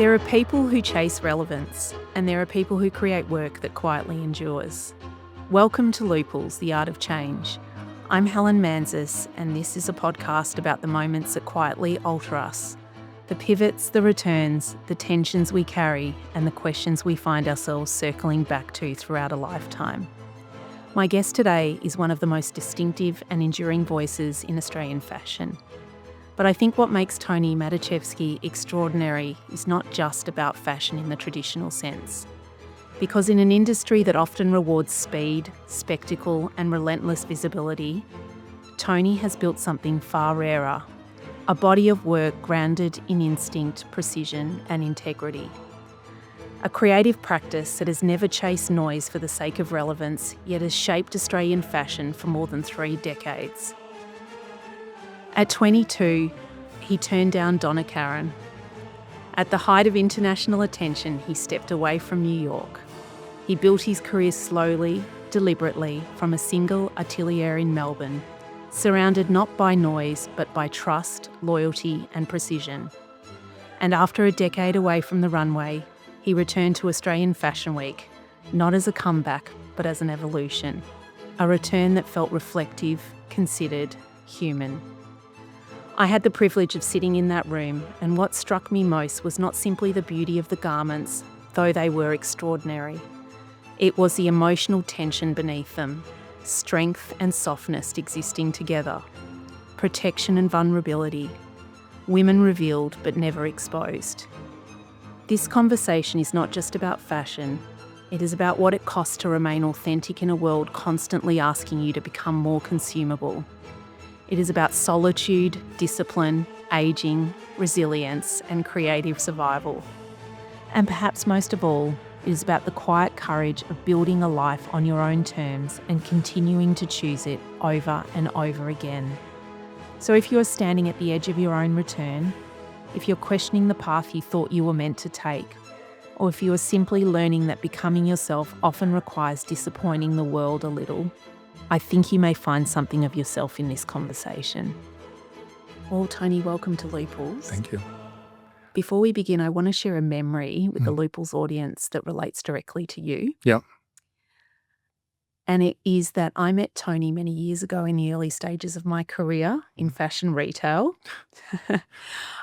There are people who chase relevance, and there are people who create work that quietly endures. Welcome to Looples, the Art of Change. I'm Helen Manzis, and this is a podcast about the moments that quietly alter us. The pivots, the returns, the tensions we carry, and the questions we find ourselves circling back to throughout a lifetime. My guest today is one of the most distinctive and enduring voices in Australian fashion. But I think what makes Toni Maticevski extraordinary is not just about fashion in the traditional sense. Because in an industry that often rewards speed, spectacle, and relentless visibility, Toni has built something far rarer, a body of work grounded in instinct, precision, and integrity. A creative practice that has never chased noise for the sake of relevance, yet has shaped Australian fashion for more than 3 decades. At 22, he turned down Donna Karan. At the height of international attention, he stepped away from New York. He built his career slowly, deliberately, from a single atelier in Melbourne, surrounded not by noise, but by trust, loyalty, and precision. And after a decade away from the runway, he returned to Australian Fashion Week, not as a comeback, but as an evolution. A return that felt reflective, considered, human. I had the privilege of sitting in that room, and what struck me most was not simply the beauty of the garments, though they were extraordinary. It was the emotional tension beneath them, strength and softness existing together, protection and vulnerability, women revealed but never exposed. This conversation is not just about fashion, it is about what it costs to remain authentic in a world constantly asking you to become more consumable. It is about solitude, discipline, ageing, resilience, and creative survival. And perhaps most of all, it is about the quiet courage of building a life on your own terms and continuing to choose it over and over again. So if you're standing at the edge of your own return, if you're questioning the path you thought you were meant to take, or if you are simply learning that becoming yourself often requires disappointing the world a little, I think you may find something of yourself in this conversation. Well, Toni, welcome to Looples. Thank you. Before we begin, I want to share a memory with the Looples audience that relates directly to you. Yeah. And it is that I met Toni many years ago in the early stages of my career in fashion retail.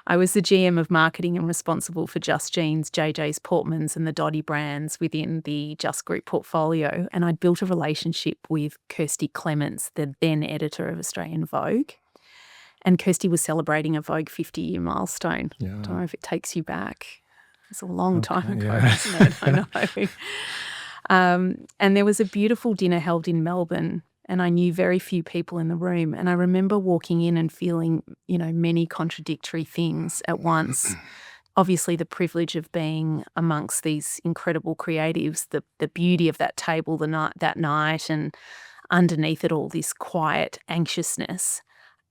I was the GM of marketing and responsible for Just Jeans, JJ's Portmans and the Dottie brands within the Just Group portfolio. And I'd built a relationship with Kirsty Clements, the then editor of Australian Vogue. And Kirsty was celebrating a Vogue 50-year milestone. Yeah. I don't know if it takes you back. It's a long time ago, yeah. isn't it? I know. And there was a beautiful dinner held in Melbourne, and I knew very few people in the room. And I remember walking in and feeling, many contradictory things at once. Obviously, the privilege of being amongst these incredible creatives, the beauty of that table that night, and underneath it all, this quiet anxiousness.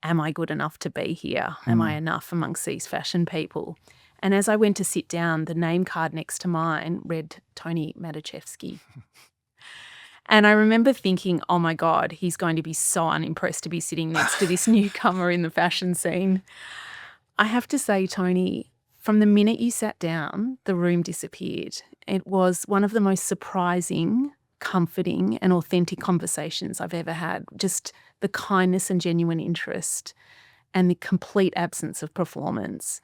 Am I good enough to be here? Am I enough amongst these fashion people? And as I went to sit down, the name card next to mine read Toni Maticevski. And I remember thinking, oh my God, he's going to be so unimpressed to be sitting next to this newcomer in the fashion scene. I have to say, Toni, from the minute you sat down, the room disappeared. It was one of the most surprising, comforting and authentic conversations I've ever had. Just the kindness and genuine interest and the complete absence of performance.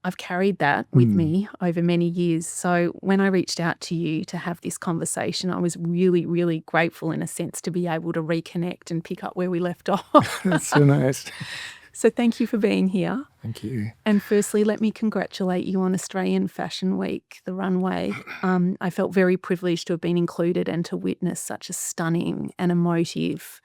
I've carried that with me over many years. So when I reached out to you to have this conversation, I was really, really grateful in a sense to be able to reconnect and pick up where we left off. That's so nice. So thank you for being here. Thank you. And firstly, let me congratulate you on Australian Fashion Week, the runway. I felt very privileged to have been included and to witness such a stunning and emotive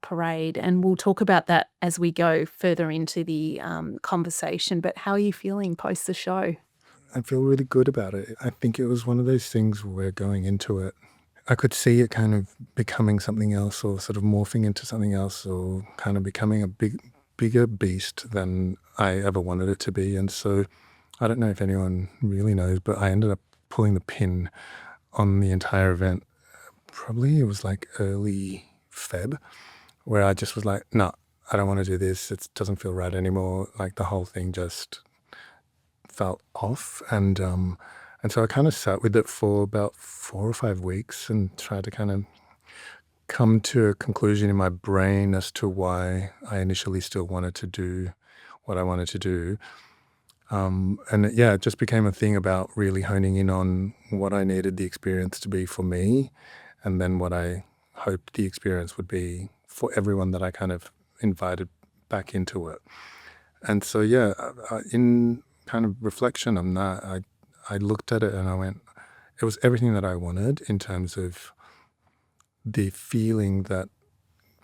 parade. And we'll talk about that as we go further into the conversation. But how are you feeling post the show? I feel really good about it. I think it was one of those things where going into it, I could see it kind of becoming something else, or sort of morphing into something else, or kind of becoming a bigger beast than I ever wanted it to be. And so I don't know if anyone really knows, but I ended up pulling the pin on the entire event. Probably it was like early Feb, where I just was like, no, I don't want to do this. It doesn't feel right anymore. Like the whole thing just felt off, and so I kind of sat with it for about 4 or 5 weeks and tried to kind of come to a conclusion in my brain as to why I initially still wanted to do what I wanted to do. It just became a thing about really honing in on what I needed the experience to be for me, and then what I hoped the experience would be for everyone that I kind of invited back into it. And so, in kind of reflection on that, I looked at it and I went, it was everything that I wanted in terms of the feeling that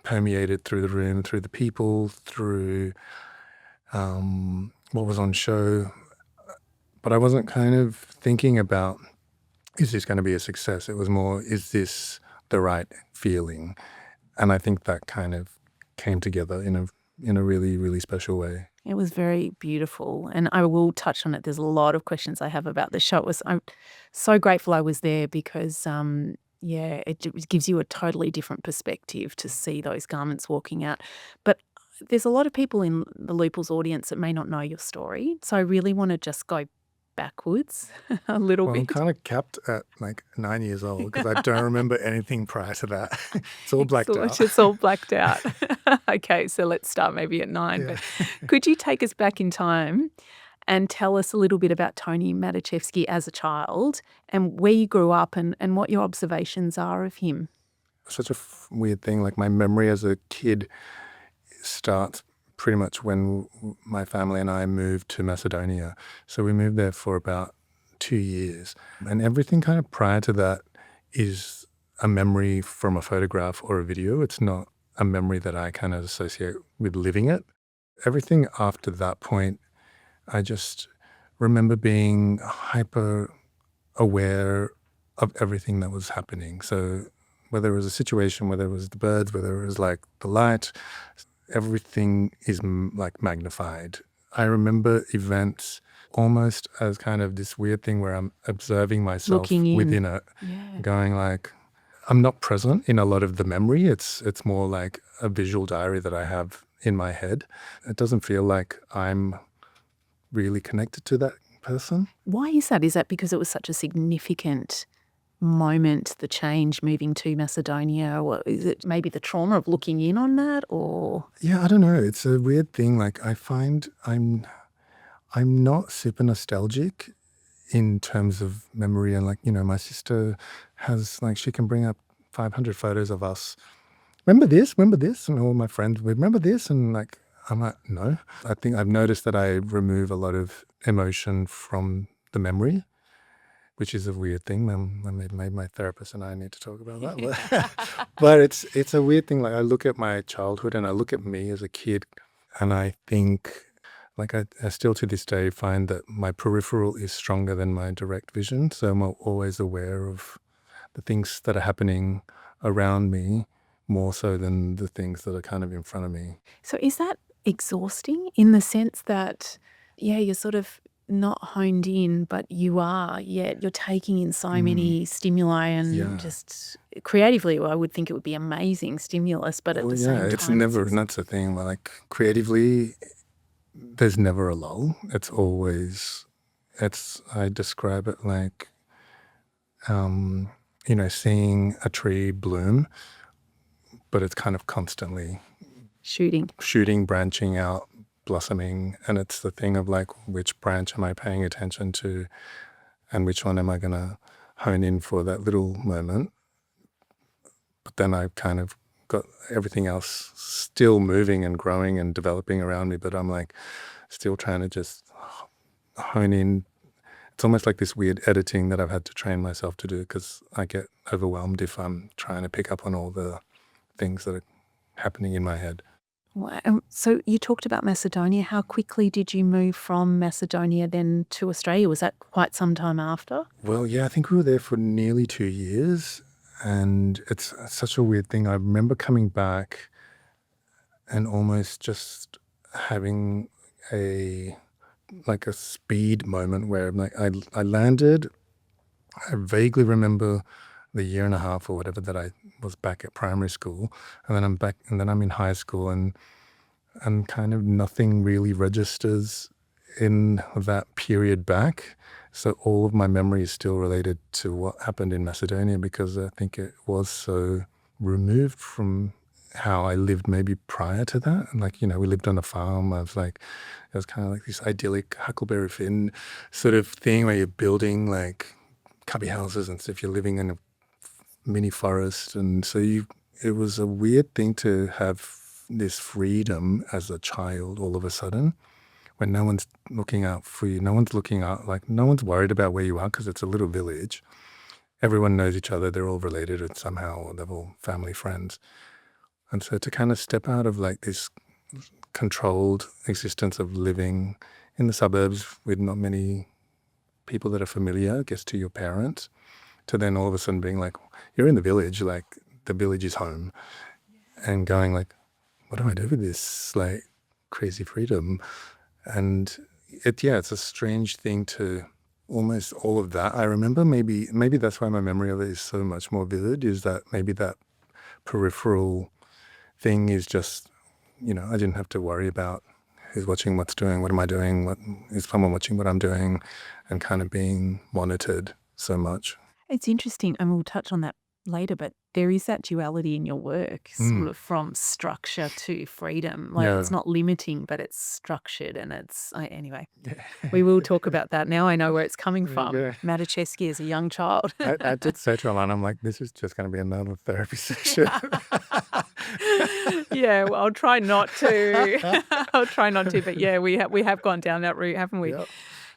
permeated through the room, through the people, through what was on show. But I wasn't kind of thinking about, is this going to be a success? It was more, is this the right feeling? And I think that kind of came together in a really, really special way. It was very beautiful, and I will touch on it. There's a lot of questions I have about the show. I'm so grateful I was there because, it gives you a totally different perspective to see those garments walking out. But there's a lot of people in the Lupul's audience that may not know your story, so I really want to just go backwards a little Well, I'm bit. kind of capped at like 9 years old because I don't remember anything prior to that. It's all blacked out. It's all blacked out. Okay, so let's start maybe at 9. Yeah. But could you take us back in time and tell us a little bit about Toni Maticevski as a child and where you grew up and what your observations are of him? Such a weird thing. Like my memory as a kid starts pretty much when my family and I moved to Macedonia. So we moved there for about 2 years. And everything kind of prior to that is a memory from a photograph or a video. It's not a memory that I kind of associate with living it. Everything after that point, I just remember being hyper aware of everything that was happening. So whether it was a situation, whether it was the birds, whether it was like the light, everything is like magnified. I remember events almost as kind of this weird thing where I'm observing myself Looking in. within it, going like, I'm not present in a lot of the memory. It's more like a visual diary that I have in my head. It doesn't feel like I'm really connected to that person. Why is that? Is that because it was such a significant moment, the change moving to Macedonia? Or is it maybe the trauma of looking in on that? Or Yeah, I don't know. It's a weird thing. Like I find I'm not super nostalgic in terms of memory, and like, my sister has like, she can bring up 500 photos of us. Remember this? And all my friends would remember this, and like I'm like, no. I think I've noticed that I remove a lot of emotion from the memory, which is a weird thing. Maybe my therapist and I need to talk about that. But it's a weird thing. Like I look at my childhood and I look at me as a kid, and I think, like I still to this day find that my peripheral is stronger than my direct vision. So I'm always aware of the things that are happening around me more so than the things that are kind of in front of me. so is that exhausting in the sense that, you're sort of not honed in, but you are, yet you're taking in so many stimuli and Yeah. just creatively, I would think it would be amazing stimulus, but at the same time. It's never, and that's the thing. Like creatively, there's never a lull. It's always, I describe it like, seeing a tree bloom, but it's kind of constantly shooting, branching out, blossoming. And it's the thing of like, which branch am I paying attention to and which one am I going to hone in for that little moment? But then I've kind of got everything else still moving and growing and developing around me, but I'm like still trying to just hone in. It's almost like this weird editing that I've had to train myself to do, because I get overwhelmed if I'm trying to pick up on all the things that are happening in my head. Wow. So you talked about Macedonia. How quickly did you move from Macedonia then to Australia? Was that quite some time after? Well, yeah, I think we were there for nearly 2 years, and it's such a weird thing. I remember coming back and almost just having a speed moment where like I landed. I vaguely remember the year and a half or whatever that I was back at primary school, and then I'm back, and then I'm in high school, and kind of nothing really registers in that period back. So all of my memory is still related to what happened in Macedonia because I think it was so removed from how I lived maybe prior to that. And like, we lived on a farm. It was kind of like this idyllic Huckleberry Finn sort of thing where you're building like cubby houses and stuff. You're living in a mini forest. And so it was a weird thing to have this freedom as a child all of a sudden when no one's looking out for you. No one's looking out, like no one's worried about where you are because it's a little village. Everyone knows each other. They're all related and somehow, or they're all family friends. And so to kind of step out of like this controlled existence of living in the suburbs with not many people that are familiar, I guess, to your parents, to then all of a sudden being like, you're in the village, like the village is home, and going like, what do I do with this like crazy freedom? And it's a strange thing to almost all of that. I remember maybe that's why my memory of it is so much more vivid, is that maybe that peripheral thing is just, I didn't have to worry about who's watching what's doing, what am I doing, what is someone watching what I'm doing, and kind of being monitored so much. It's interesting, and we'll touch on that later, but there is that duality in your work, sort of from structure to freedom. Like it's not limiting, but it's structured, and anyway. We will talk about that. Now I know where it's coming from. Maticevski as a young child. I did say to Alana, I'm like, this is just going to be another therapy session. Yeah, well, I'll try not to. I'll try not to, but yeah, we have gone down that route, haven't we? Yep.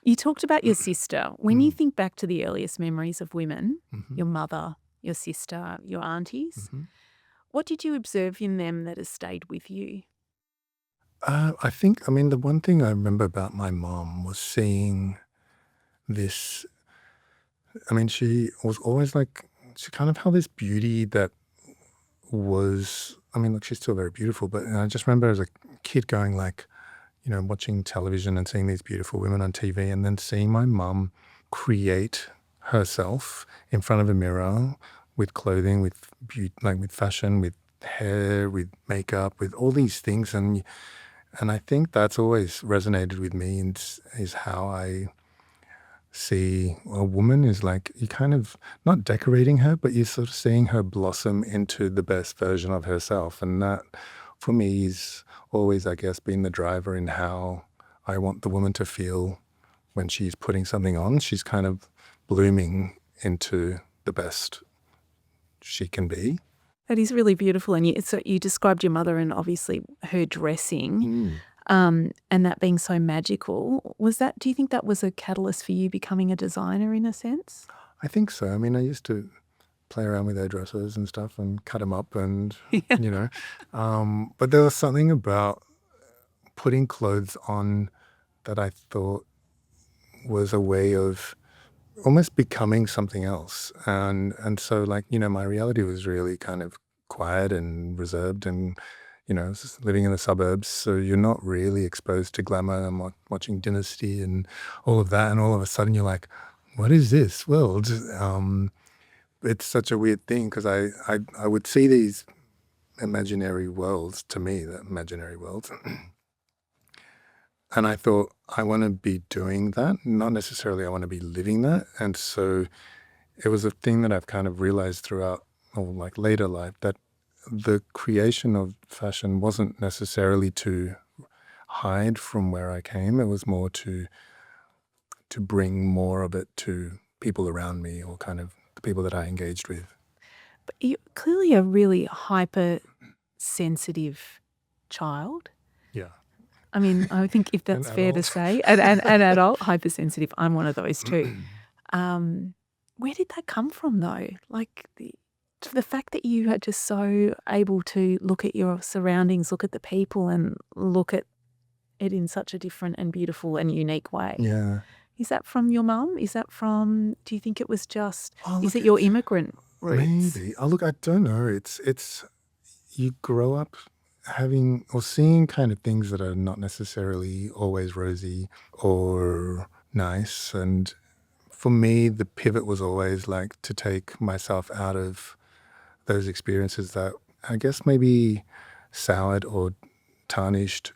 You talked about your sister. When you think back to the earliest memories of women, your mother, your sister, your aunties, what did you observe in them that has stayed with you? The one thing I remember about my mom was seeing this. She was always like, she kind of had this beauty that was, she's still very beautiful, but I just remember as a kid going like, watching television and seeing these beautiful women on TV and then seeing my mum create herself in front of a mirror with clothing, with beauty, like with fashion, with hair, with makeup, with all these things. And I think that's always resonated with me, and is how I see a woman is like, you kind of not decorating her, but you're sort of seeing her blossom into the best version of herself. And that for me is always, I guess, been the driver in how I want the woman to feel when she's putting something on. She's kind of blooming into the best she can be. That is really beautiful. And so you described your mother and obviously her dressing and that being so magical. Do you think that was a catalyst for you becoming a designer in a sense? I think so. I used to play around with hairdressers and stuff and cut them up and, but there was something about putting clothes on that I thought was a way of almost becoming something else. And so like, my reality was really kind of quiet and reserved and, just living in the suburbs. So you're not really exposed to glamour and watching Dynasty and all of that. And all of a sudden you're like, what is this world? It's such a weird thing because I would see these imaginary worlds, to me, the imaginary worlds. And I thought, I want to be doing that, not necessarily I want to be living that. And so it was a thing that I've kind of realized throughout, or like later life, that the creation of fashion wasn't necessarily to hide from where I came. It was more to bring more of it to people around me, or kind of the people that I engaged with. But you're clearly a really hypersensitive child. Yeah. I think if that's fair to say, an adult, hypersensitive, I'm one of those too. Where did that come from though? Like the fact that you are just so able to look at your surroundings, look at the people and look at it in such a different and beautiful and unique way. Yeah. Is that from your mum? Do you think it was just, is it your immigrant roots? Maybe. Look, I don't know. It's you grow up having or seeing kind of things that are not necessarily always rosy or nice. And for me, the pivot was always like to take myself out of those experiences that I guess maybe soured or tarnished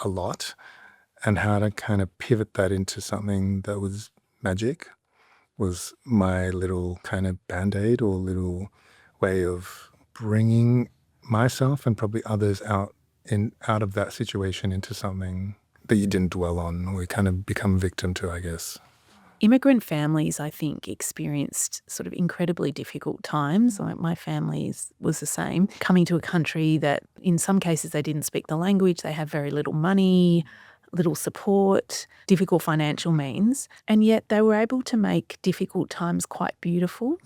a lot, and how to kind of pivot that into something that was magic was my little kind of band-aid or little way of bringing myself and probably others out of that situation into something that you didn't dwell on or you kind of become victim to, I guess. Immigrant families, I think, experienced sort of incredibly difficult times. Like my family was the same. Coming to a country that in some cases they didn't speak the language, they have very little money, little support, difficult financial means, and yet they were able to make difficult times quite beautiful.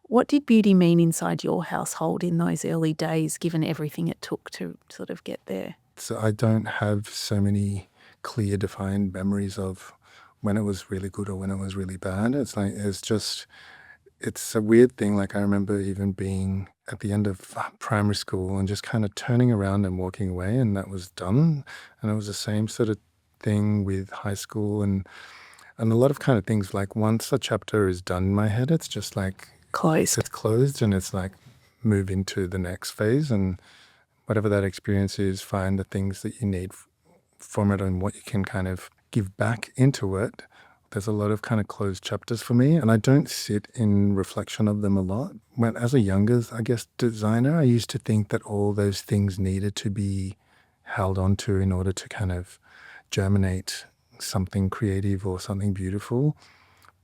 What did beauty mean inside your household in those early days, given everything it took to sort of get there? So I don't have so many clear, defined memories of when it was really good or when it was really bad. It's a weird thing. Like I remember even being at the end of primary school and just kind of turning around and walking away, and that was done. And it was the same sort of thing with high school and a lot of kind of things. Like once a chapter is done in my head, it's just like Closed. it's closed and it's like move into the next phase, and whatever that experience is, find the things that you need from it and what you can kind of give back into it. There's a lot of kind of closed chapters for me, and I don't sit in reflection of them a lot. When, as a younger, I guess, designer, I used to think that all those things needed to be held onto in order to kind of germinate something creative or something beautiful.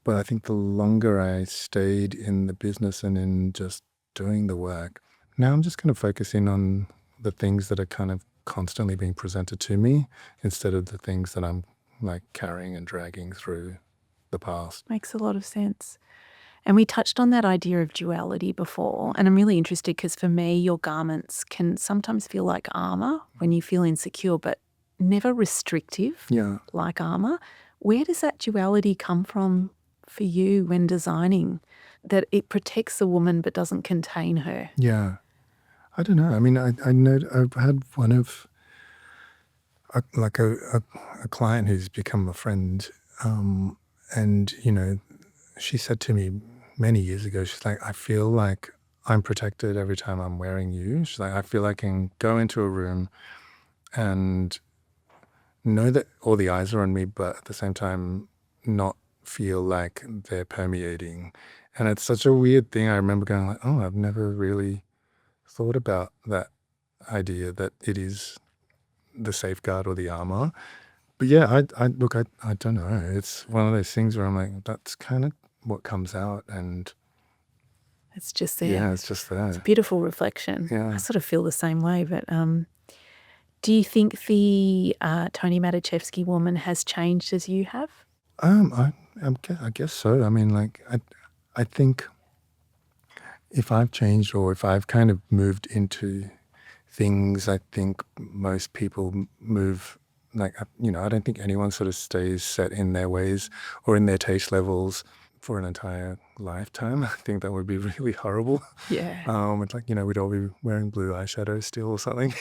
But I think the longer I stayed in the business and in just doing the work, now I'm just kind of focusing on the things that are kind of constantly being presented to me instead of the things that I'm like carrying and dragging through the past. Makes a lot of sense. And we touched on that idea of duality before, and I'm really interested because for me, your garments can sometimes feel like armor when you feel insecure, but never restrictive like armor. Where does that duality come from for you when designing, that it protects the woman but doesn't contain her? Yeah. I don't know. I mean, I know I've had one of a client who's become a friend, and she said to me many years ago, she's like, I feel like I'm protected every time I'm wearing you. She's like, I feel like I can go into a room and know that all the eyes are on me, but at the same time not feel like they're permeating. And it's such a weird thing. I remember going like, oh, I've never really thought about that idea that it is the safeguard or the armor. But yeah, I don't know. It's one of those things where I'm like, that's kind of what comes out, and It's just there. yeah, it's just there. It's a beautiful reflection. Yeah. I sort of feel the same way, but do you think the Toni Maticevski woman has changed as you have? I guess so. I mean, like I think if I've changed or if I've kind of moved into things, I think most people move like, I don't think anyone sort of stays set in their ways or in their taste levels for an entire lifetime. I think that would be really horrible. Yeah. It's like, we'd all be wearing blue eyeshadow still or something.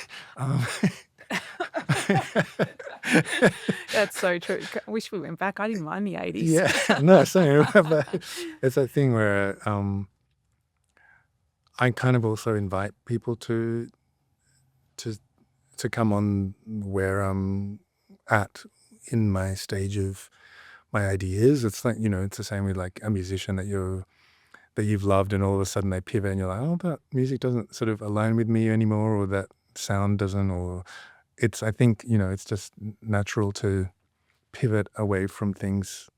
That's so true. I wish we went back. I didn't mind the 80s. Yeah, no, same. But it's a thing where I kind of also invite people to come on where I'm at in my stage of my ideas. It's like, it's the same with like a musician that you've loved, and all of a sudden they pivot and you're like, oh, that music doesn't sort of align with me anymore, or that sound doesn't, or I think, it's just natural to pivot away from things,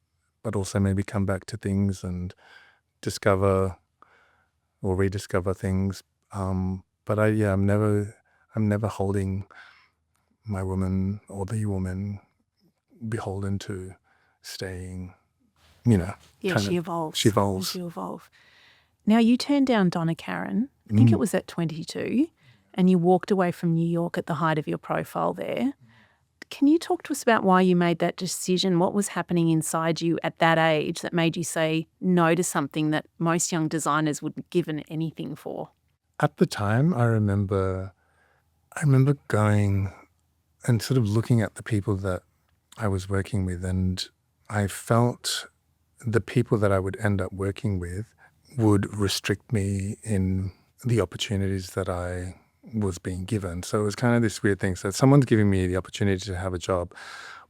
but also maybe come back to things and discover or rediscover things. But I'm never holding my woman or the woman beholden to staying, Yeah, she evolves. She evolves. Now, you turned down Donna Karan, I think it was at 22, and you walked away from New York at the height of your profile there. Can you talk to us about why you made that decision? What was happening inside you at that age that made you say no to something that most young designers would have given anything for? At the time, I remember going and sort of looking at the people that I was working with, and I felt the people that I would end up working with would restrict me in the opportunities that I was being given. So it was kind of this weird thing. So someone's giving me the opportunity to have a job,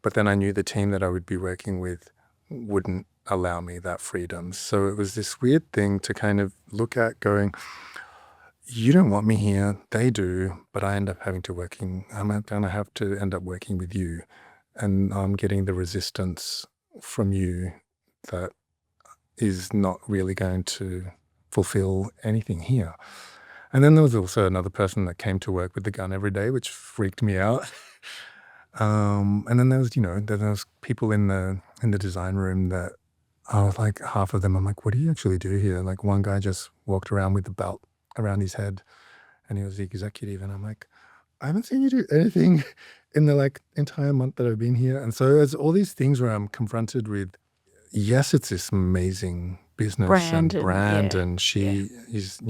But then I knew the team that I would be working with wouldn't allow me that freedom. So it was this weird thing to kind of look at going, you don't want me here, they do, but I'm going to have to end up working with you. And I'm getting the resistance from you that is not really going to fulfill anything here. And then there was also another person that came to work with the gun every day, which freaked me out. And then there was people in the design room that I was like, half of them, I'm like, what do you actually do here? Like one guy just walked around with the belt around his head and he was the executive. And I'm like, I haven't seen you do anything in the entire month that I've been here. And so it's all these things where I'm confronted with, yes, it's this amazing business and brand, and she is,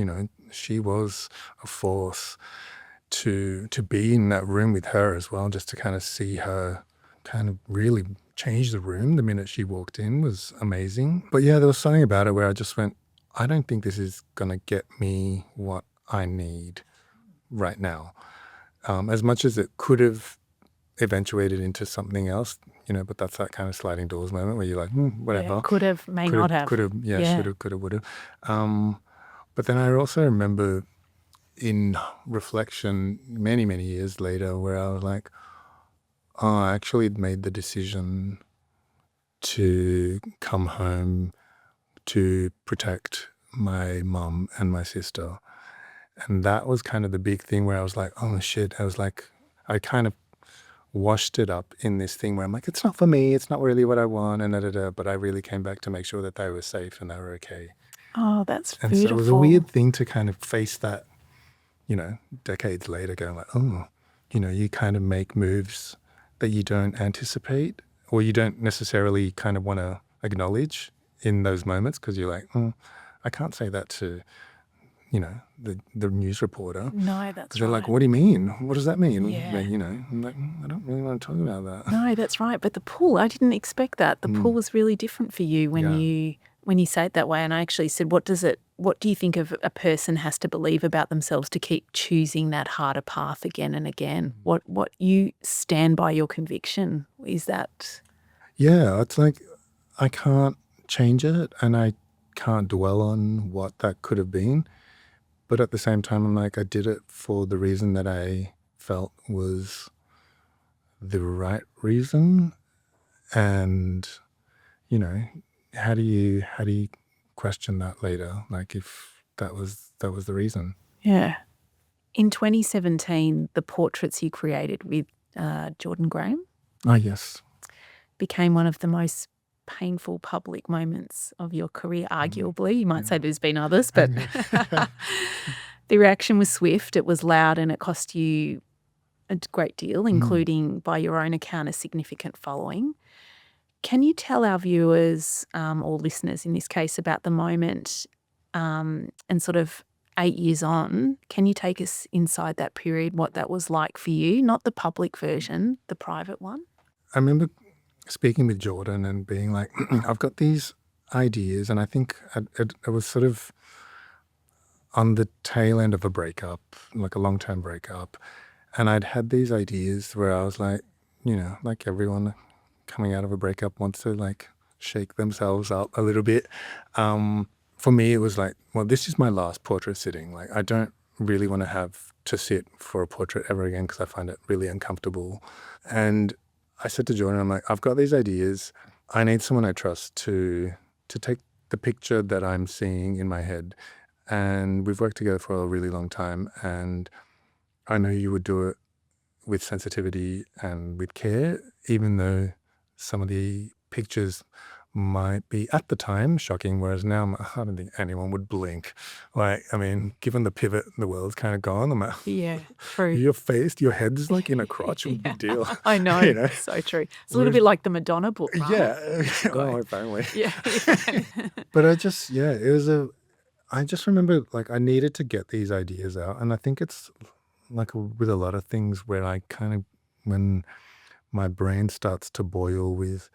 she was a force to be in that room with her as well, just to kind of see her kind of really change the room the minute she walked in was amazing. But yeah, there was something about it where I just went, I don't think this is going to get me what I need right now. As much as it could have eventuated into something else, but that's that kind of sliding doors moment where you're like, whatever. Yeah, could have, may not have. Could have, should have, could have, would have. But then I also remember in reflection many, many years later where I was like, I actually made the decision to come home to protect my mum and my sister. And that was kind of the big thing where I was like, oh shit. I was like, I kind of washed it up in this thing where I'm like, it's not for me. It's not really what I want. And but I really came back to make sure that they were safe and they were okay. Oh, that's and beautiful. So it was a weird thing to kind of face that, decades later going like, you kind of make moves that you don't anticipate or you don't necessarily kind of want to acknowledge in those moments because you're like, I can't say that to the news reporter. No, that's right. They're like, what do you mean? What does that mean? Yeah. I'm like, I don't really want to talk about that. No, that's right. But the pull, I didn't expect that. The pull was really different for you when you say it that way. And I actually said, what do you think of a person has to believe about themselves to keep choosing that harder path again and again? What you stand by your conviction, is that? Yeah, it's like I can't change it and I can't dwell on what that could have been. But at the same time, I'm like, I did it for the reason that I felt was the right reason. And, how do you question that later? Like if that was the reason. Yeah. In 2017, the portraits you created with Jordan Graham. Oh, yes. Became one of the most painful public moments of your career, arguably. You might say there's been others, but the reaction was swift, it was loud, and it cost you a great deal, including, by your own account, a significant following. Can you tell our viewers, or listeners in this case, about the moment and sort of 8 years on, can you take us inside that period, what that was like for you? Not the public version, the private one. I remember speaking with Jordan and being like, I've got these ideas, and I think it was sort of on the tail end of a breakup, like a long-term breakup. And I'd had these ideas where I was like, like everyone coming out of a breakup wants to like shake themselves up a little bit. For me, it was like, well, this is my last portrait sitting. Like, I don't really want to have to sit for a portrait ever again because I find it really uncomfortable. And I said to Jordan, I'm like, I've got these ideas. I need someone I trust to take the picture that I'm seeing in my head. And we've worked together for a really long time. And I know you would do it with sensitivity and with care, even though some of the pictures might be at the time shocking, whereas now I don't think anyone would blink. Like, I mean, given the pivot, the world's kind of gone. I'm like, yeah, true. Your face, your head's like in a crotch. Big deal. I know, so true. It's a little bit like the Madonna book, right? Yeah. Oh, apparently. Yeah. But I just remember like I needed to get these ideas out. And I think it's like with a lot of things where I kind of, when my brain starts to boil with,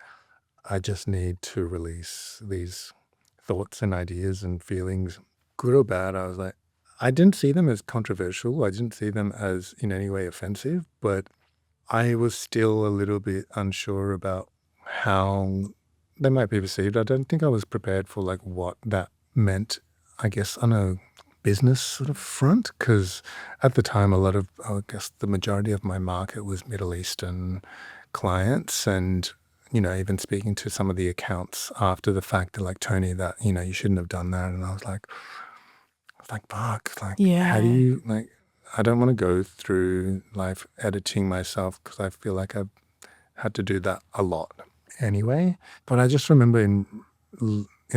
I just need to release these thoughts and ideas and feelings, good or bad. I was like, I didn't see them as controversial. I didn't see them as in any way offensive, but I was still a little bit unsure about how they might be perceived. I don't think I was prepared for like what that meant, I guess, on a business sort of front, because at the time a lot of, I guess the majority of my market was Middle Eastern clients, and even speaking to some of the accounts after the fact, they're like, Tony, that you shouldn't have done that. And I was like, fuck, like how do Yeah. you like, I don't want to go through life editing myself because I feel like I've had to do that a lot anyway. But I just remember in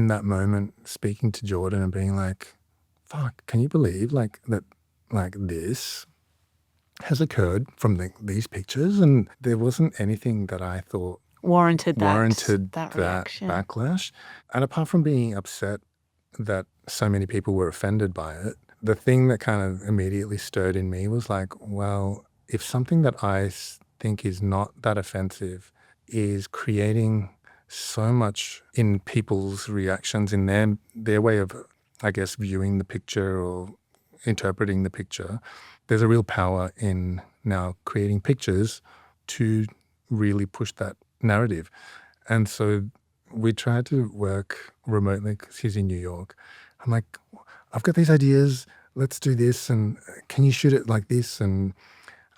that moment speaking to Jordan and being like, fuck, can you believe like that, like this has occurred from these pictures? And there wasn't anything that I thought Warranted warranted that that reaction. backlash. And apart from being upset that so many people were offended by it, the thing that kind of immediately stirred in me was like, well, if something that I think is not that offensive is creating so much in people's reactions, in their way of, I guess, viewing the picture or interpreting the picture, there's a real power in now creating pictures to really push that narrative. And so we tried to work remotely because he's in New York. I'm like, I've got these ideas. Let's do this. And can you shoot it like this? And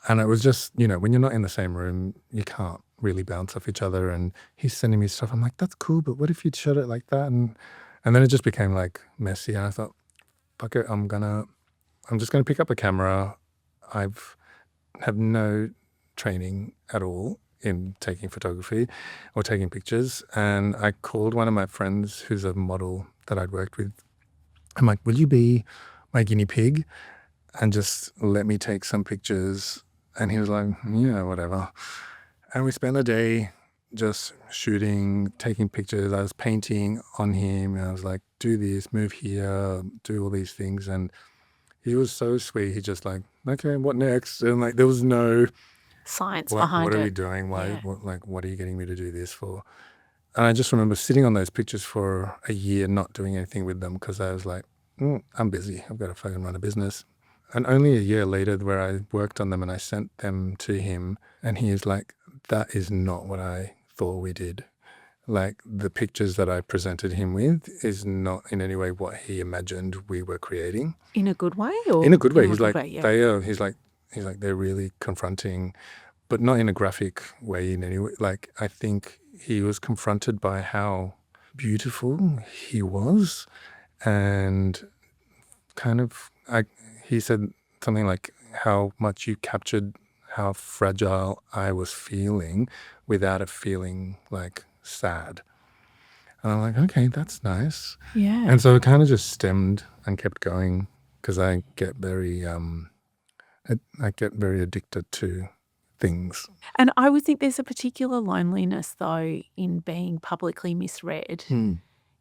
it was just, when you're not in the same room, you can't really bounce off each other. And he's sending me stuff. I'm like, that's cool, but what if you shot it like that? And then it just became like messy. And I thought, fuck it, I'm just gonna pick up a camera. I've have no training at all in taking photography or taking pictures. And I called one of my friends who's a model that I'd worked with. I'm like, will you be my guinea pig and just let me take some pictures? And he was like, yeah, whatever. And we spent a day just shooting, taking pictures. I was painting on him. And I was like, do this, move here, do all these things. And he was so sweet. He just like, okay, what next? And like, there was no Science what behind are it. we doing? Why? Yeah. What are you getting me to do this for? And I just remember sitting on those pictures for a year, not doing anything with them because I was like, I'm busy. I've got to fucking run a business. And only a year later, where I worked on them and I sent them to him, and he is like, that is not what I thought we did. Like the pictures that I presented him with is not in any way what he imagined we were creating. In a good way, or In a good way. In He's a like, good way, yeah. they are. He's like, they're really confronting, but not in a graphic way in any way. Like, I think he was confronted by how beautiful he was, and kind of, he said something like how much you captured how fragile I was feeling without it feeling like sad. And I'm like, okay, that's nice. Yeah. And so it kind of just stemmed and kept going because I get very addicted to things. And I would think there's a particular loneliness, though, in being publicly misread,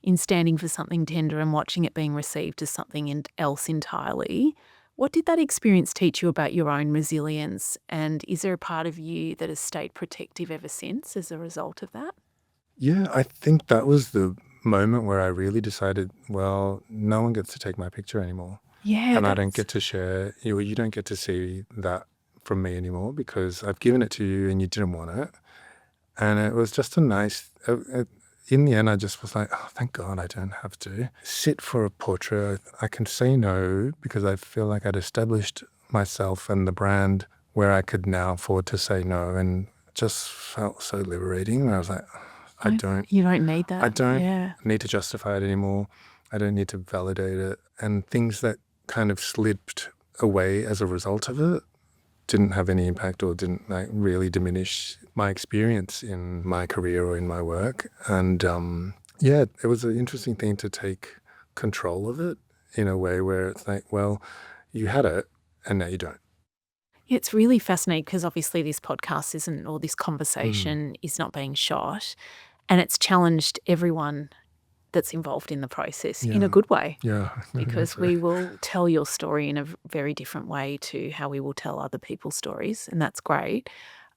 in standing for something tender and watching it being received as something else entirely. What did that experience teach you about your own resilience? And is there a part of you that has stayed protective ever since as a result of that? Yeah, I think that was the moment where I really decided, well, no one gets to take my picture anymore. Yeah. And I don't get to share, you don't get to see that from me anymore because I've given it to you and you didn't want it. And it was just a nice, in the end, I just was like, oh, thank God I don't have to sit for a portrait. I can say no because I feel like I'd established myself and the brand where I could now afford to say no. And it just felt so liberating. I was like, You don't need that. I don't Yeah. need to justify it anymore. I don't need to validate it. And things that kind of slipped away as a result of it didn't have any impact or didn't like really diminish my experience in my career or in my work. And yeah, it was an interesting thing to take control of it in a way where it's like, well, you had it and now you don't. Yeah, it's really fascinating because obviously this podcast isn't, or this conversation is not being shot, and it's challenged everyone that's involved in the process in a good way. Yeah. Because we will tell your story in a very different way to how we will tell other people's stories, and that's great.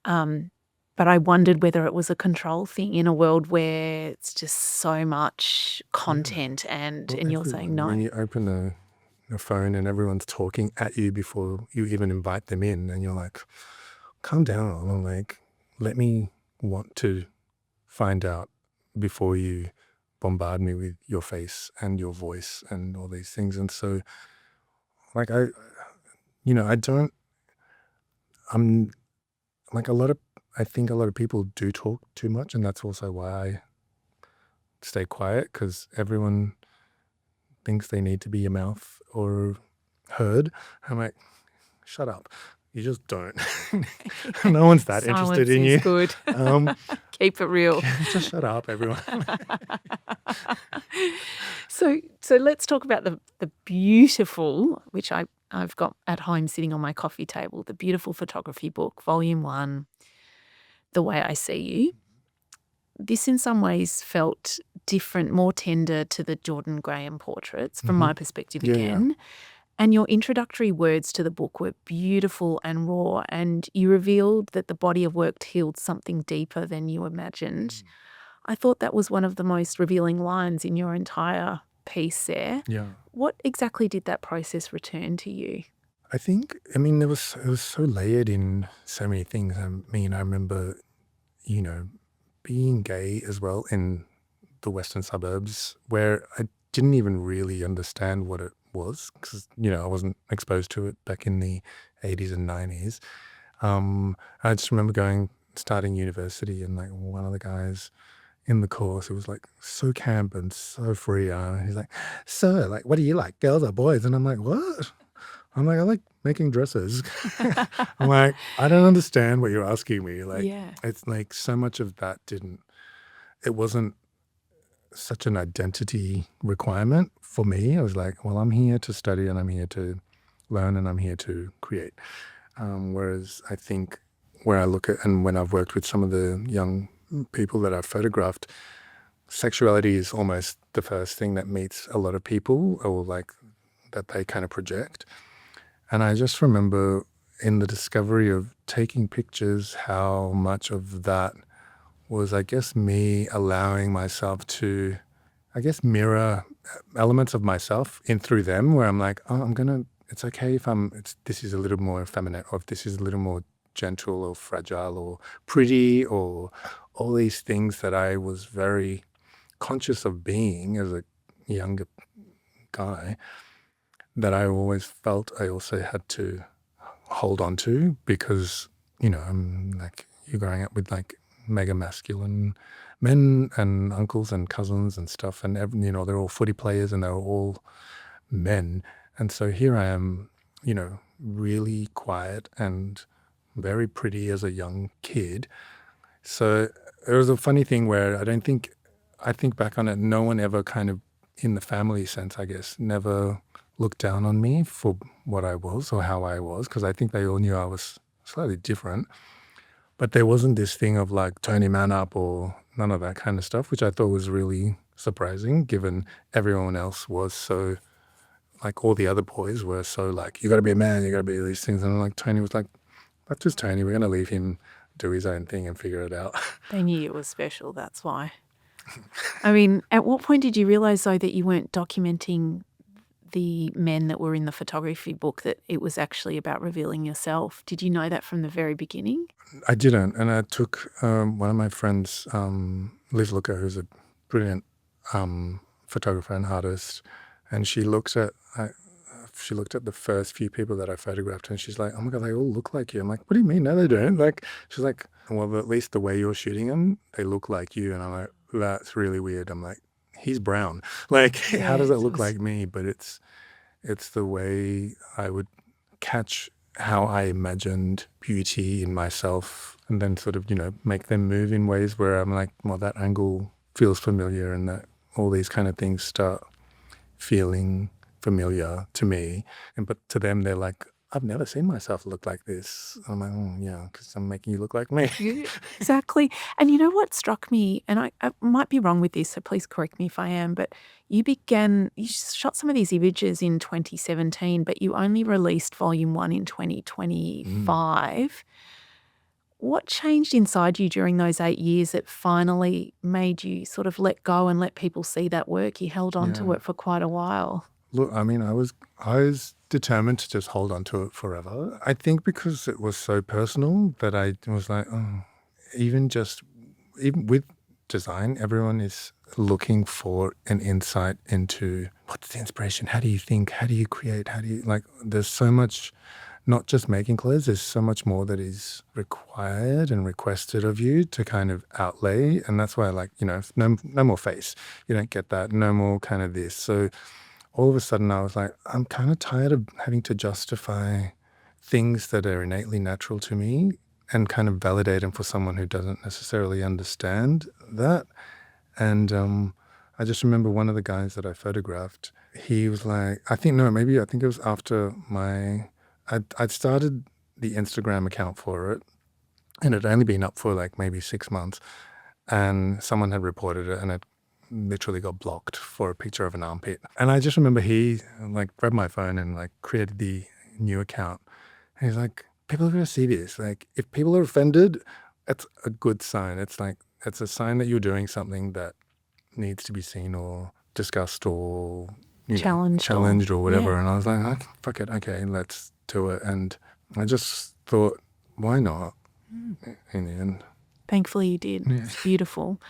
But I wondered whether it was a control thing in a world where it's just so much content and you're saying no. When you open a phone and everyone's talking at you before you even invite them in and you're like, calm down and like, let me want to find out before you bombard me with your face and your voice and all these things. And so like I'm like I think a lot of people do talk too much, and that's also why I stay quiet, because everyone thinks they need to be your mouth or heard. I'm like, shut up. You just don't. No one's that interested in you. Silence is good. Keep it real. Just shut up, everyone. So let's talk about the beautiful, which I've got at home sitting on my coffee table, the beautiful photography book, Volume 1, The Way I See You. This in some ways felt different, more tender to the Jordan Graham portraits from my perspective again. And your introductory words to the book were beautiful and raw, and you revealed that the body of work healed something deeper than you imagined. I thought that was one of the most revealing lines in your entire piece there. Yeah. What exactly did that process return to you? I mean, it was so layered in so many things. I mean, I remember, being gay as well in the western suburbs, where I didn't even really understand what it was, because, I wasn't exposed to it back in the 80s and 90s. I just remember starting university, and like one of the guys in the course, it was like so camp and so free. He's like, "So, like, what do you like, girls or boys?" And I'm like, "What?" I'm like, "I like making dresses." I'm like, "I don't understand what you're asking me." Like, it's like so much of that it wasn't such an identity requirement for me. I was like, well, I'm here to study and I'm here to learn and I'm here to create. Whereas I think where I look at, and when I've worked with some of the young people that I've photographed, sexuality is almost the first thing that meets a lot of people, or like that they kind of project. And I just remember in the discovery of taking pictures, how much of that was, I guess, me allowing myself to, I guess, mirror elements of myself in through them, where I'm like, oh, it's okay if this is a little more feminine, or if this is a little more gentle or fragile or pretty, or all these things that I was very conscious of being as a younger guy, that I always felt I also had to hold on to, because, I'm like, you're growing up with like mega masculine men and uncles and cousins and stuff, and they're all footy players and they're all men, and so here I am, really quiet and very pretty as a young kid. So it was a funny thing where I think back on it, no one ever kind of, in the family sense, I guess, never looked down on me for what I was or how I was, because I think they all knew I was slightly different. But there wasn't this thing of like, Toni, man up, or none of that kind of stuff, which I thought was really surprising, given everyone else was so, like, all the other boys were so like, you got to be a man, you got to be these things. And like, Toni was like, that's just Toni, we're going to leave him do his own thing and figure it out. They knew it was special, that's why. I mean, at what point did you realise, though, that you weren't documenting the men that were in the photography book, that it was actually about revealing yourself? Did you know that from the very beginning? I didn't, and I took one of my friends, Liz Looker, who's a brilliant photographer and artist, and she looked at the first few people that I photographed, and she's like, "Oh my God, they all look like you." I'm like, "What do you mean? No, they don't." Like, she's like, "Well, at least the way you're shooting them, they look like you." And I'm like, "That's really weird." I'm like, "He's brown. Like, how does that look like me?" But it's the way I would catch how I imagined beauty in myself, and then sort of, make them move in ways where I'm like, well, that angle feels familiar, and that all these kind of things start feeling familiar to me. But to them, they're like, I've never seen myself look like this. I'm like, oh, yeah, because I'm making you look like me. Yeah, exactly. And you know what struck me, and I might be wrong with this, so please correct me if I am, but you shot some of these images in 2017, but you only released Volume 1 in 2025. What changed inside you during those 8 years that finally made you sort of let go and let people see that work? You held on to it for quite a while. Look, I mean, I was determined to just hold on to it forever. I think because it was so personal that I was like, oh, even with design, everyone is looking for an insight into what's the inspiration, how do you think, how do you create, how do you, like, there's so much, not just making clothes, there's so much more that is required and requested of you to kind of outlay. And that's why I like, no more face. You don't get that. No more kind of this. So all of a sudden I was like, I'm kind of tired of having to justify things that are innately natural to me and kind of validate them for someone who doesn't necessarily understand that. And I just remember one of the guys that I photographed, he was like, I think it was after I'd started the Instagram account for it, and it had only been up for like maybe 6 months, and someone had reported it, and it literally got blocked for a picture of an armpit. And I just remember he like grabbed my phone and like created the new account. And he's like, people are going to see this. Like, if people are offended, it's a good sign. It's like, it's a sign that you're doing something that needs to be seen or discussed or challenged or whatever. Yeah. And I was like, oh, fuck it. Okay, let's do it. And I just thought, why not in the end? Thankfully you did. Yeah. It's beautiful.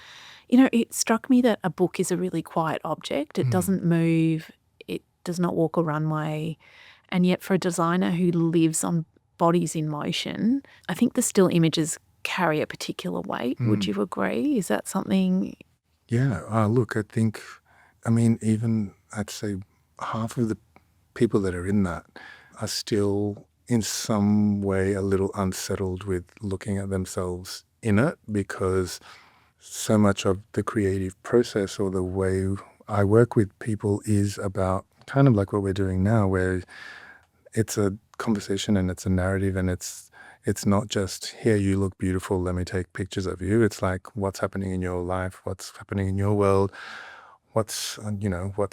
You know, it struck me that a book is a really quiet object. It doesn't move. It does not walk a runway. And yet for a designer who lives on bodies in motion, I think the still images carry a particular weight. Would you agree? Is that something? Yeah. Look, even I'd say half of the people that are in that are still in some way a little unsettled with looking at themselves in it, because so much of the creative process or the way I work with people is about kind of like what we're doing now, where it's a conversation and it's a narrative, and it's not just, here, you look beautiful, let me take pictures of you. It's like, what's happening in your life, what's happening in your world, what's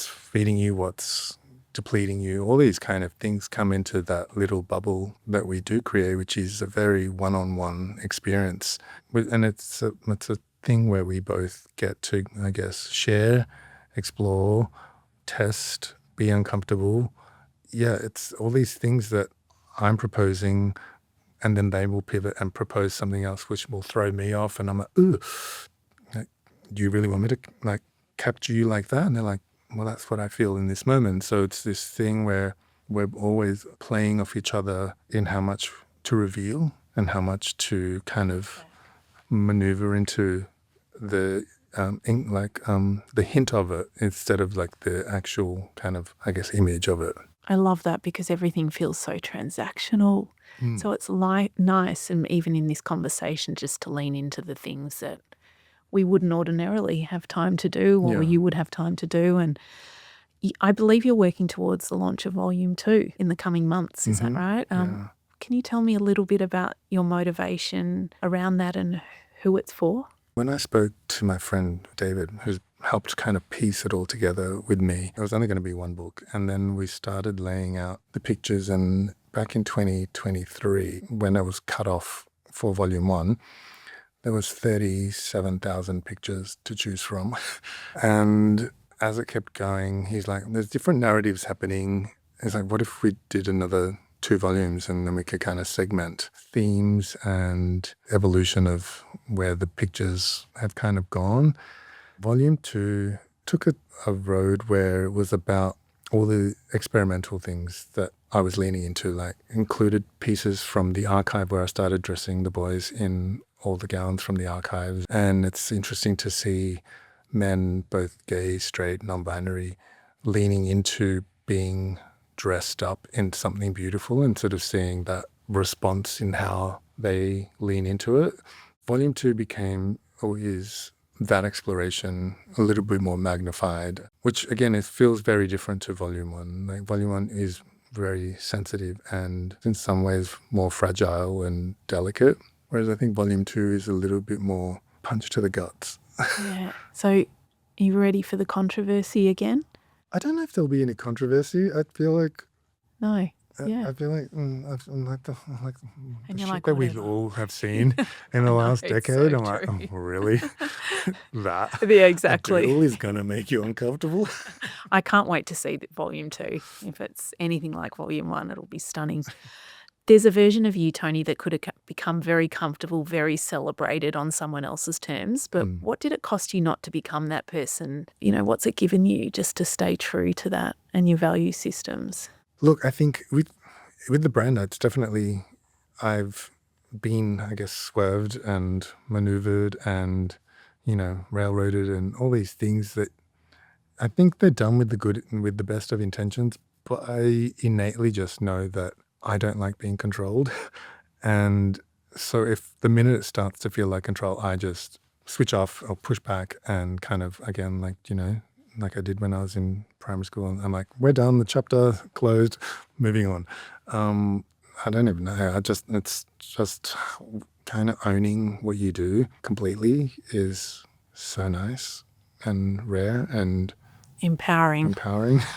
feeding you, what's depleting you. All these kind of things come into that little bubble that we do create, which is a very one-on-one experience. And it's a thing where we both get to, I guess, share, explore, test, be uncomfortable. Yeah, it's all these things that I'm proposing, and then they will pivot and propose something else which will throw me off, and I'm like, ooh, like, do you really want me to like capture you like that? And they're like, well, that's what I feel in this moment. So it's this thing where we're always playing off each other in how much to reveal and how much to kind of maneuver into the the hint of it, instead of like the actual kind of, I guess, image of it. I love that, because everything feels so transactional. So it's nice, and even in this conversation, just to lean into the things that we wouldn't ordinarily have time to do, or you would have time to do. And I believe you're working towards the launch of Volume 2 in the coming months. Is that right? Can you tell me a little bit about your motivation around that and who it's for? When I spoke to my friend David, who's helped kind of piece it all together with me, it was only going to be one book. And then we started laying out the pictures, and back in 2023, when it was cut off for Volume 1, there was 37,000 pictures to choose from. And as it kept going, he's like, there's different narratives happening. It's like, what if we did another 2 volumes, and then we could kind of segment themes and evolution of where the pictures have kind of gone. Volume 2 took a road where it was about all the experimental things that I was leaning into, like included pieces from the archive where I started dressing the boys in all the gowns from the archives. And it's interesting to see men, both gay, straight, non-binary, leaning into being dressed up in something beautiful, and sort of seeing that response in how they lean into it. Volume 2 became, or is, that exploration a little bit more magnified, which again, it feels very different to Volume 1. Like, Volume 1 is very sensitive and in some ways more fragile and delicate, whereas I think Volume 2 is a little bit more punch to the guts. Yeah. So are you ready for the controversy again? I don't know if there'll be any controversy. I feel like... No. Yeah. I feel like I'm like the And you're shit like, that we whatever. all have seen in I the know, last it's decade. so I'm like, true. really? That Yeah, a exactly. doodle is gonna make you uncomfortable? I can't wait to see volume 2. If it's anything like volume 1, it'll be stunning. There's a version of you, Toni, that could have become very comfortable, very celebrated on someone else's terms. But what did it cost you not to become that person? What's it given you just to stay true to that and your value systems? Look, I think with the brand, it's definitely I've been, I guess, swerved and maneuvered and railroaded and all these things that I think they're done with the good and with the best of intentions, but I innately just know that I don't like being controlled. And so if the minute it starts to feel like control, I just switch off or push back and kind of, again, like I did when I was in primary school. And I'm like, we're done, the chapter closed, moving on. I don't even know. It's just kind of owning what you do completely is so nice and rare and Empowering.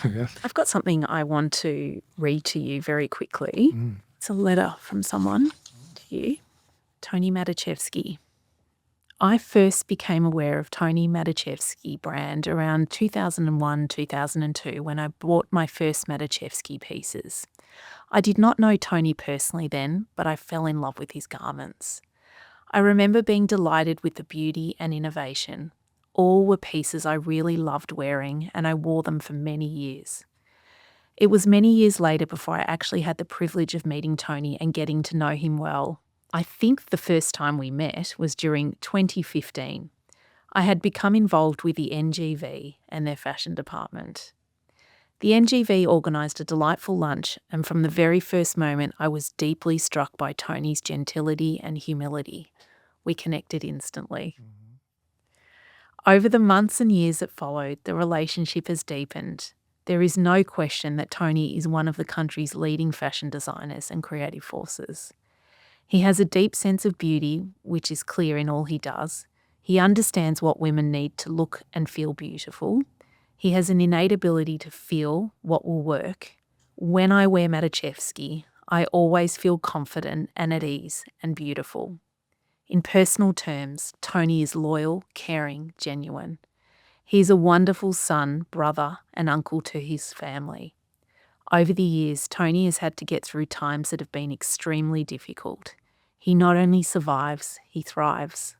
Yeah. I've got something I want to read to you very quickly. It's a letter from someone to you. Toni Maticevski. I first became aware of Toni Maticevski brand around 2001, 2002 when I bought my first Maticevski pieces. I did not know Toni personally then, but I fell in love with his garments. I remember being delighted with the beauty and innovation. All were pieces I really loved wearing, and I wore them for many years. It was many years later before I actually had the privilege of meeting Toni and getting to know him well. I think the first time we met was during 2015. I had become involved with the NGV and their fashion department. The NGV organised a delightful lunch, and from the very first moment I was deeply struck by Toni's gentility and humility. We connected instantly. Over the months and years that followed, the relationship has deepened. There is no question that Toni is one of the country's leading fashion designers and creative forces. He has a deep sense of beauty, which is clear in all he does. He understands what women need to look and feel beautiful. He has an innate ability to feel what will work. When I wear Maticevski, I always feel confident and at ease and beautiful. In personal terms, Toni is loyal, caring, genuine. He is a wonderful son, brother, and uncle to his family. Over the years, Toni has had to get through times that have been extremely difficult. He not only survives, he thrives.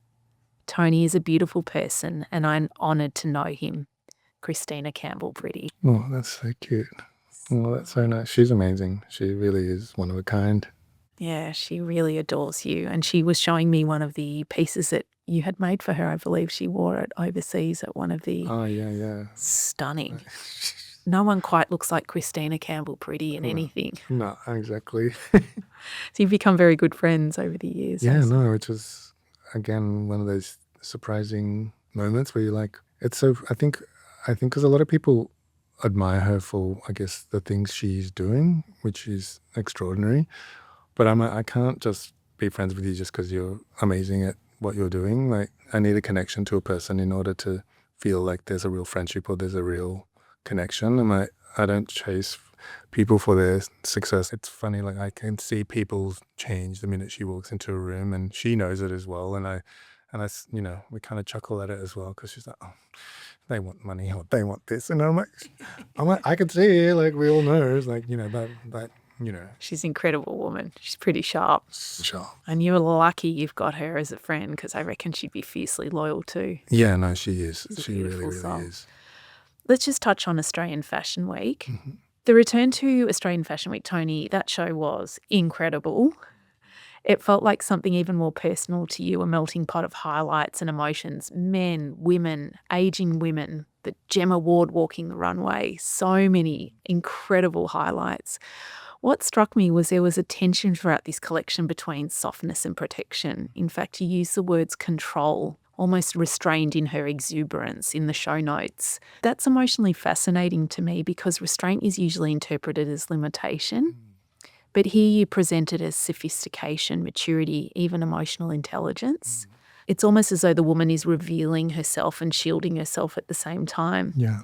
Toni is a beautiful person, and I'm honoured to know him. Christina Campbell-Britty. Oh, that's so cute. Oh, that's so nice. She's amazing. She really is one of a kind. Yeah, she really adores you. And she was showing me one of the pieces that you had made for her. I believe she wore it overseas at one of the... Oh, yeah. Stunning. No one quite looks like Christina Campbell-Britty in anything. No, exactly. So you've become very good friends over the years. Yeah, no, it was, again, one of those surprising moments where you're like, it's so, I think because a lot of people admire her for, I guess, the things she's doing, which is extraordinary. But I can't just be friends with you just because you're amazing at what you're doing. Like, I need a connection to a person in order to feel like there's a real friendship or there's a real connection. And I don't chase people for their success. It's funny, like I can see people change the minute she walks into a room, and she knows it as well. And I, we kind of chuckle at it as well because she's like, oh, they want money or they want this, and I'm like, I can see, like we all know, it's like that. She's an incredible woman. She's pretty sharp. Sure. And you're lucky you've got her as a friend because I reckon she'd be fiercely loyal too. Yeah, no, she is. She's a She beautiful really soul. is. Let's just touch on Australian Fashion Week. The return to Australian Fashion Week, Toni, that show was incredible. It felt like something even more personal to you, a melting pot of highlights and emotions. Men, women, ageing women, the Gemma Ward walking the runway, so many incredible highlights. What struck me was there was a tension throughout this collection between softness and protection. In fact, you used the words control, almost restrained in her exuberance in the show notes. That's emotionally fascinating to me because restraint is usually interpreted as limitation. But here you present it as sophistication, maturity, even emotional intelligence. It's almost as though the woman is revealing herself and shielding herself at the same time. Yeah.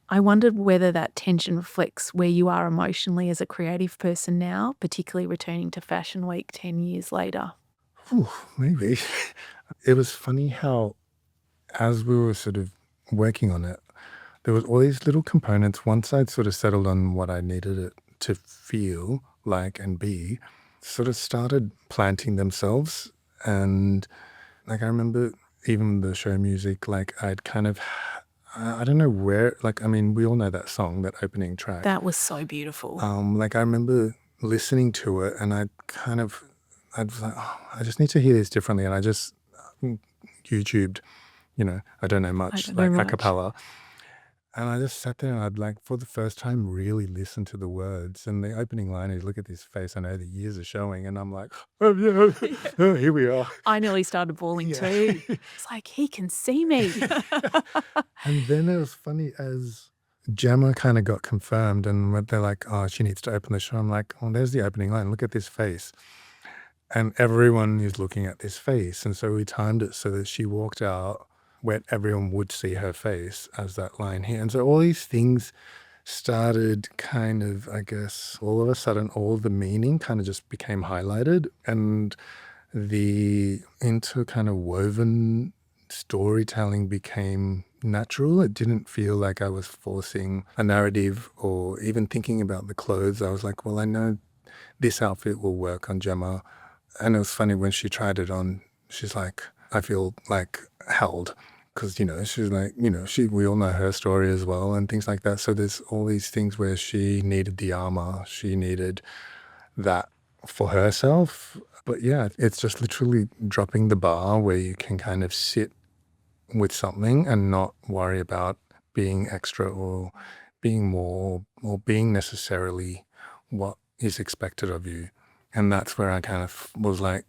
I wondered whether that tension reflects where you are emotionally as a creative person now, particularly returning to Fashion Week 10 years later. Ooh, maybe. It was funny how, as we were sort of working on it, there was all these little components. Once I'd sort of settled on what I needed it to feel like and be, sort of started planting themselves. And like I remember even the show music, like I'd kind of, I don't know where, like, I mean, we all know that song, that opening track. That was so beautiful. Like I remember listening to it and I was like, oh, I just need to hear this differently. And I just YouTubed, I don't know much, don't know like a much. cappella. And I just sat there and I'd like, for the first time, really listen to the words. And the opening line is, look at this face. I know the years are showing. And I'm like, oh, yeah, oh, here we are. I nearly started bawling too. It's like, he can see me. And then it was funny as Gemma kind of got confirmed and they're like, oh, she needs to open the show. I'm like, oh, there's the opening line. Look at this face. And everyone is looking at this face. And so we timed it so that she walked out where everyone would see her face as that line here. And so all these things started kind of, I guess, all of a sudden, all the meaning kind of just became highlighted. And the inter kind of woven storytelling became natural. It didn't feel like I was forcing a narrative or even thinking about the clothes. I was like, well, I know this outfit will work on Gemma. And it was funny when she tried it on, she's like, I feel like held. Because, she's like, we all know her story as well and things like that. So there's all these things where she needed the armor. She needed that for herself. But yeah, it's just literally dropping the bar where you can kind of sit with something and not worry about being extra or being more or being necessarily what is expected of you. And that's where I kind of was like,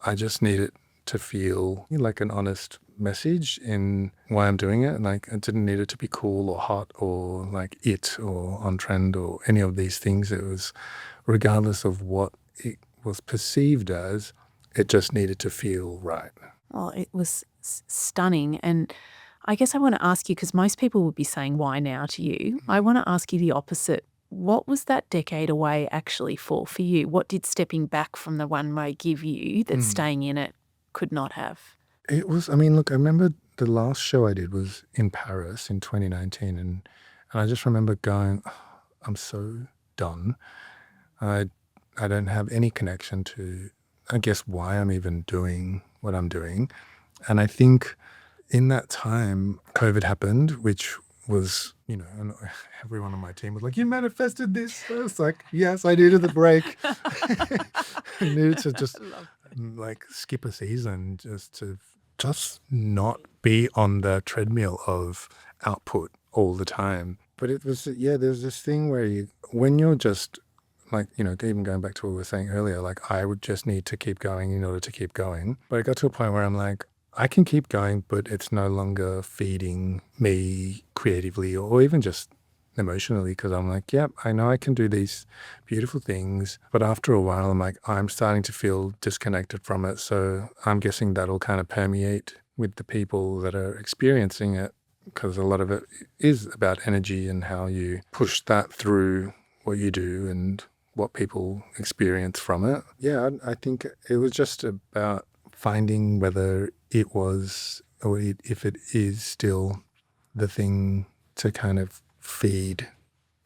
I just need it to feel like an honest message in why I'm doing it. Like I didn't need it to be cool or hot or like it or on trend or any of these things. It was regardless of what it was perceived as, it just needed to feel right. Well, it was stunning. And I guess I want to ask you, because most people would be saying, why now to you? I want to ask you the opposite. What was that decade away actually for you? What did stepping back from the runway give you that staying in it could not have? It was, I mean, look, I remember the last show I did was in Paris in 2019. And I just remember going, oh, I'm so done. I don't have any connection to, I guess, why I'm even doing what I'm doing. And I think in that time, COVID happened, which was, and everyone on my team was like, you manifested this. I was like, yes, I needed the break. I needed to just like skip a season to not be on the treadmill of output all the time. But it was, there's this thing where when you're just like, even going back to what we were saying earlier, like I would just need to keep going in order to keep going. But it got to a point where I'm like, I can keep going, but it's no longer feeding me creatively or even just emotionally, because I'm like, yep, I know I can do these beautiful things. But after a while, I'm like, I'm starting to feel disconnected from it. So I'm guessing that'll kind of permeate with the people that are experiencing it, because a lot of it is about energy and how you push that through what you do and what people experience from it. Yeah, I think it was just about finding whether it was or if it is still the thing to kind of feed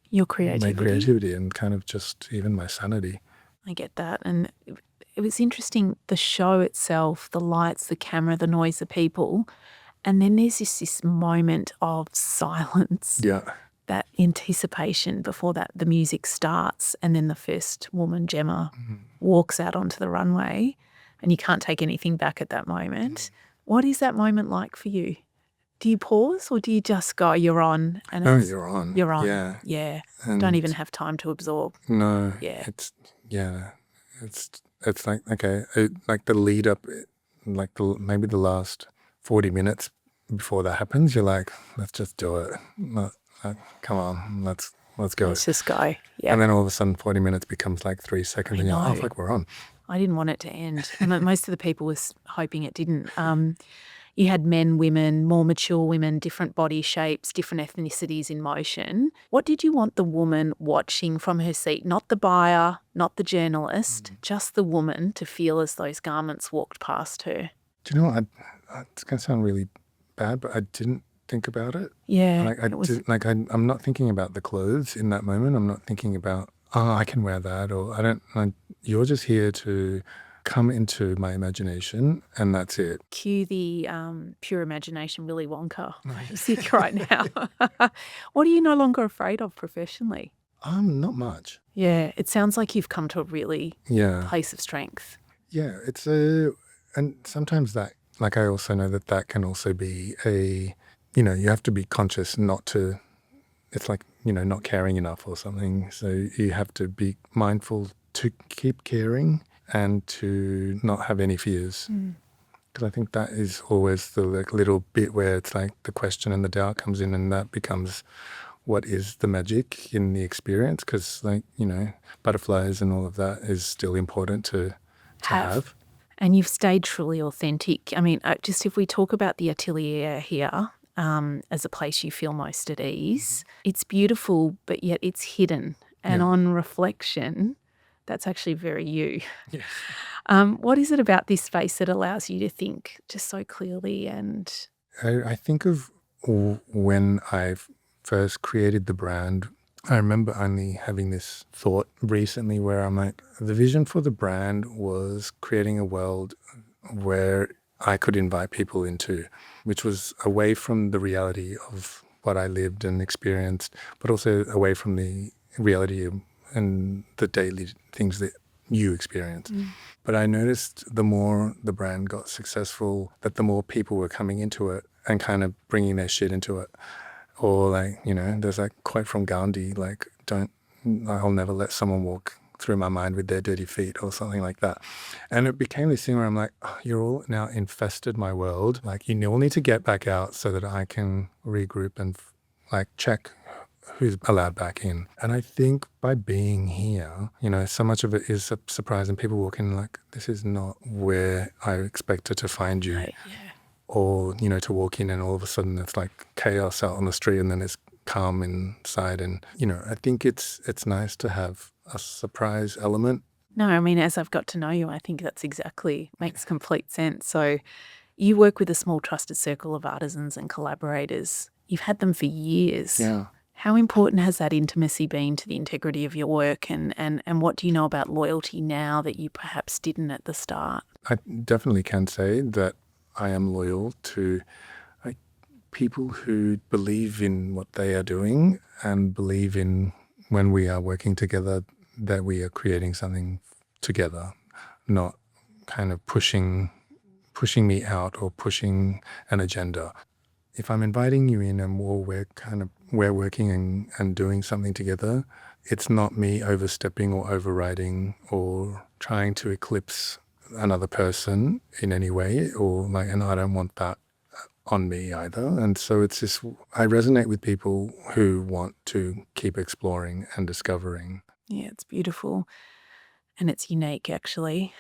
Your my creativity. creativity and kind of just even my sanity. I get that. And it was interesting, the show itself, the lights, the camera, the noise, the people. And then there's this moment of silence. Yeah. That anticipation before the music starts, and then the first woman, Gemma, walks out onto the runway, and you can't take anything back at that moment. What is that moment like for you? Do you pause or do you just go, you're on? And you're on. You're on. Yeah. Yeah. And don't even have time to absorb. No. Yeah. It's like, okay, like the lead up, like maybe the last 40 minutes before that happens, you're like, let's just do it. Come on, let's go. Let's just go. Yeah. And then all of a sudden 40 minutes becomes like 3 seconds and you're like, oh, fuck, we're on. I didn't want it to end. And most of the people was hoping it didn't. You had men, women, more mature women, different body shapes, different ethnicities in motion. What did you want the woman watching from her seat, not the buyer, not the journalist, just the woman, to feel as those garments walked past her? Do you know what? It's going to sound really bad, but I didn't think about it. Yeah, Like I'm not thinking about the clothes in that moment. I'm not thinking about, I can wear that, or I don't. You're just here to come into my imagination, and that's it. Cue the pure imagination Willy Wonka music right now. What are you no longer afraid of professionally? Not much. Yeah, it sounds like you've come to a really Yeah, place of strength. yeah. And sometimes that, like, I also know that can also be you have to be conscious not to. It's like, not caring enough or something. So you have to be mindful to keep caring and to not have any fears. Because I think that is always the little bit where it's like the question and the doubt comes in, and that becomes what is the magic in the experience. Because butterflies and all of that is still important to have. And you've stayed truly authentic. I mean, just if we talk about the atelier here, as a place you feel most at ease, it's beautiful, but yet it's hidden. And on reflection, that's actually very you. Yeah. What is it about this space that allows you to think just so clearly? And I think of when I first created the brand. I remember only having this thought recently where I'm like, the vision for the brand was creating a world where I could invite people into, which was away from the reality of what I lived and experienced, but also away from the reality and the daily things that you experience. But I noticed the more the brand got successful, that the more people were coming into it and kind of bringing their shit into it. Or there's that quote from Gandhi, like, I'll never let someone walk through my mind with their dirty feet, or something like that. And it became this thing where I'm like, you're all now infested my world. Like, you all need to get back out so that I can regroup and check who's allowed back in. And I think by being here, so much of it is a surprise, and people walk in like, this is not where I expected to find you. right, yeah. Or, to walk in and all of a sudden it's like chaos out on the street, and then it's calm inside. And, I think it's nice to have a surprise element. No, I mean, as I've got to know you, I think that's makes complete sense. So you work with a small trusted circle of artisans and collaborators. You've had them for years. Yeah. How important has that intimacy been to the integrity of your work, and what do you know about loyalty now that you perhaps didn't at the start? I definitely can say that I am loyal to people who believe in what they are doing and believe in, when we are working together, that we are creating something together, not kind of pushing me out or pushing an agenda. If I'm inviting you in and we're working and doing something together, it's not me overstepping or overriding or trying to eclipse another person in any way, and I don't want that on me either. And so it's this, I resonate with people who want to keep exploring and discovering. Yeah, it's beautiful, and it's unique, actually.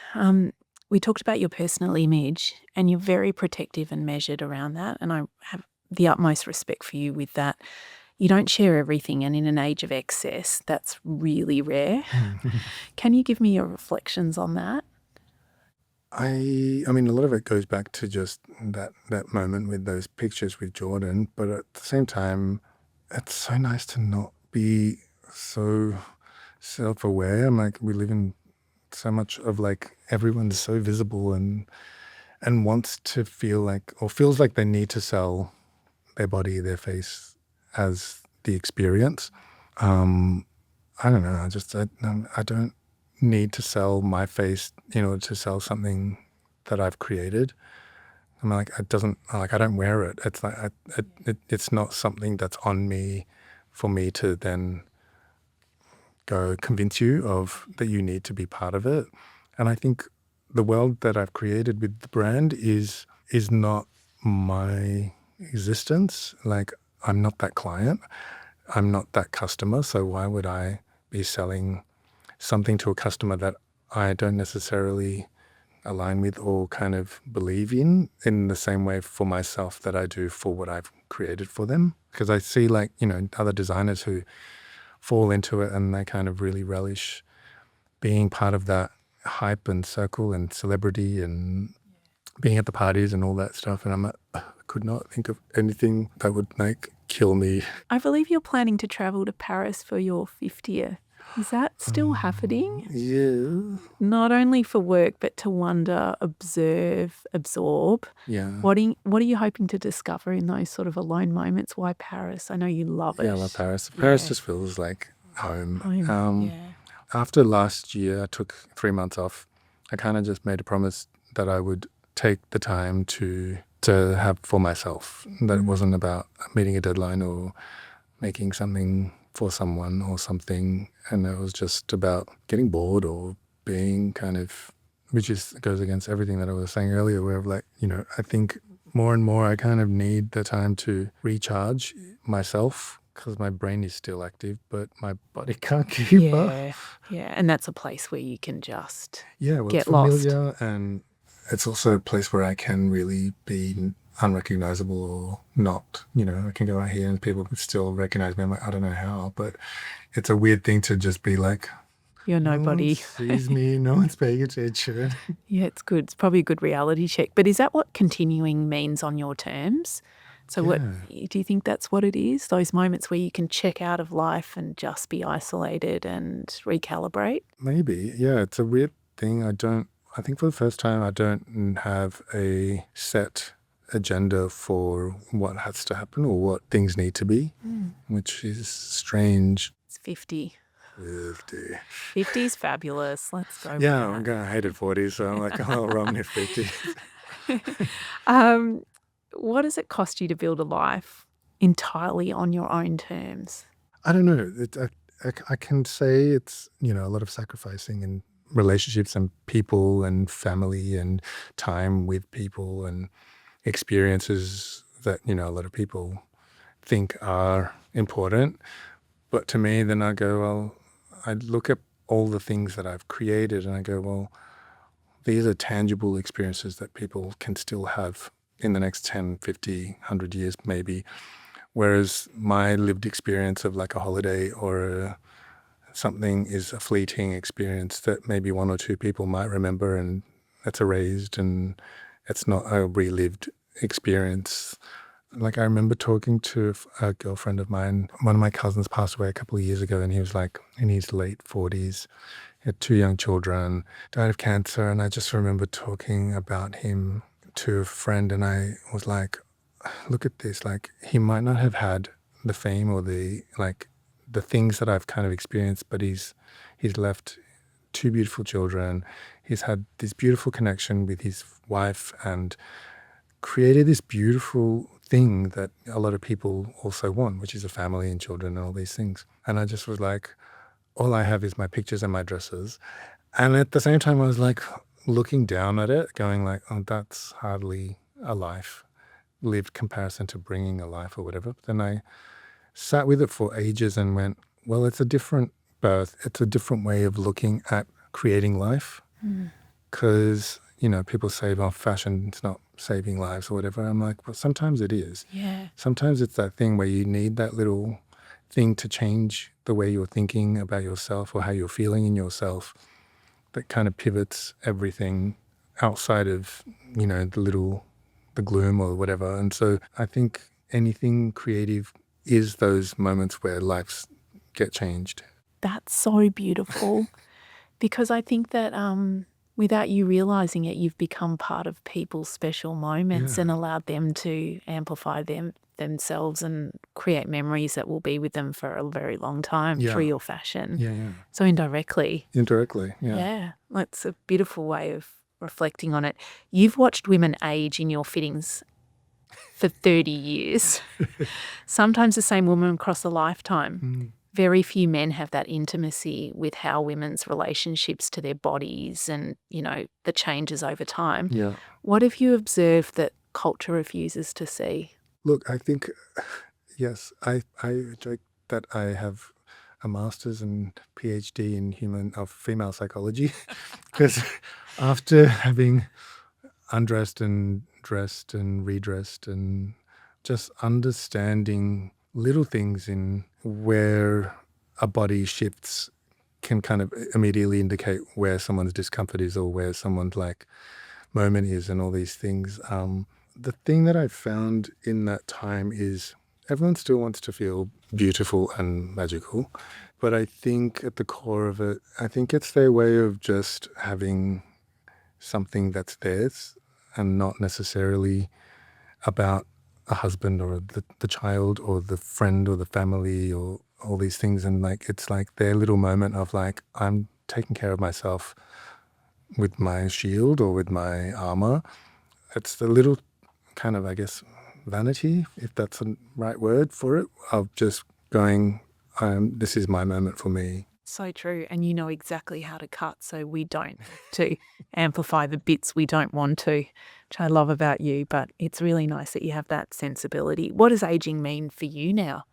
We talked about your personal image, and you're very protective and measured around that, and I have the utmost respect for you with that. You don't share everything, and in an age of excess, that's really rare. Can you give me your reflections on that? I mean, a lot of it goes back to just that moment with those pictures with Jordan, but at the same time, it's so nice to not be so self-aware. I'm like, we live in so much of everyone's so visible and wants to feel like, or feels like they need to sell their body, their face as the experience. I don't know. I don't need to sell my face in order to sell something that I've created. I'm like, I don't wear it. It's like, it's not something that's on me for me to then go convince you of that you need to be part of it. And I think the world that I've created with the brand is not my existence. Like, I'm not that client. I'm not that customer. So why would I be selling something to a customer that I don't necessarily align with or kind of believe in the same way for myself that I do for what I've created for them. Because I see like, other designers who fall into it and they kind of really relish being part of that hype and circle and celebrity and being at the parties and all that stuff. And I'm like, I could not think of anything that would like kill me. I believe you're planning to travel to Paris for your 50th. Is that still happening? Yeah. Not only for work, but to wonder, observe, absorb. Yeah. What are you hoping to discover in those sort of alone moments? Why Paris? I know you love it. Yeah, I love Paris. Paris just feels like home. Yeah. After last year, I took 3 months off. I kind of just made a promise that I would take the time to have for myself, that it wasn't about meeting a deadline or making something for someone or something, and it was just about getting bored or being kind of, which goes against everything that I was saying earlier, where like, I think more and more I kind of need the time to recharge myself because my brain is still active, but my body can't keep up. Yeah, and that's a place where you can just Well, get it's familiar lost. and it's also a place where I can really be unrecognizable or not. I can go out here and people can still recognize me. I'm like, I don't know how, but it's a weird thing to just be like, you're nobody. No one sees me, no one's paying attention. Yeah, it's good. It's probably a good reality check. But is that what continuing means on your terms? So what do you think that's what it is? Those moments where you can check out of life and just be isolated and recalibrate? Maybe. Yeah, it's a weird thing. I think for the first time I don't have a set agenda for what has to happen or what things need to be, which is strange. It's 50. 50. 50 is fabulous. Let's go. Yeah, I'm going to hate it 40, so I'm like, oh, wrong at 50. What does it cost you to build a life entirely on your own terms? I don't know. I can say it's, a lot of sacrificing in relationships and people and family and time with people and experiences that, a lot of people think are important. But to me, then I go, well, I look at all the things that I've created and I go, well, these are tangible experiences that people can still have in the next 10, 50, 100 years maybe. Whereas my lived experience of like a holiday or something is a fleeting experience that maybe one or two people might remember and that's erased and it's not a relived experience. Like I remember talking to a girlfriend of mine. One of my cousins passed away a couple of years ago and he was like in his late 40s. He had 2 young children, died of cancer. And I just remember talking about him to a friend and I was like, look at this. Like he might not have had the fame or the things that I've kind of experienced, but he's left 2 beautiful children. He's had this beautiful connection with his wife and created this beautiful thing that a lot of people also want, which is a family and children and all these things. And I just was like, all I have is my pictures and my dresses. And at the same time, I was like looking down at it, going like, oh, that's hardly a life lived comparison to bringing a life or whatever. But then I sat with it for ages and went, well, it's a different birth. It's a different way of looking at creating life. Because, people say, oh, fashion's not saving lives or whatever. I'm like, well, sometimes it is. Yeah. Sometimes it's that thing where you need that little thing to change the way you're thinking about yourself or how you're feeling in yourself that kind of pivots everything outside of, the gloom or whatever. And so I think anything creative is those moments where lives get changed. That's so beautiful because I think that without you realizing it, you've become part of people's special moments and allowed them to amplify themselves and create memories that will be with them for a very long time through your fashion. Yeah. So indirectly. Yeah. That's a beautiful way of reflecting on it. You've watched women age in your fittings for 30 years. Sometimes the same woman across a lifetime. Very few men have that intimacy with how women's relationships to their bodies and, the changes over time. Yeah. What have you observed that culture refuses to see? Look, I think, yes, I joke that I have a master's and PhD in female psychology because after having undressed and dressed and redressed and just understanding little things in where a body shifts can kind of immediately indicate where someone's discomfort is or where someone's like moment is and all these things. The thing that I found in that time is everyone still wants to feel beautiful and magical, but I think at the core of it, I think it's their way of just having something that's theirs and not necessarily about a husband or the child or the friend or the family or all these things. And like it's like their little moment of like, I'm taking care of myself with my shield or with my armor. It's the little kind of, I guess, vanity, if that's the right word for it, of just going, this is my moment for me. So true. And you know exactly how to cut so we don't to amplify the bits we don't want to, which I love about you. But it's really nice that you have that sensibility. What does aging mean for you now?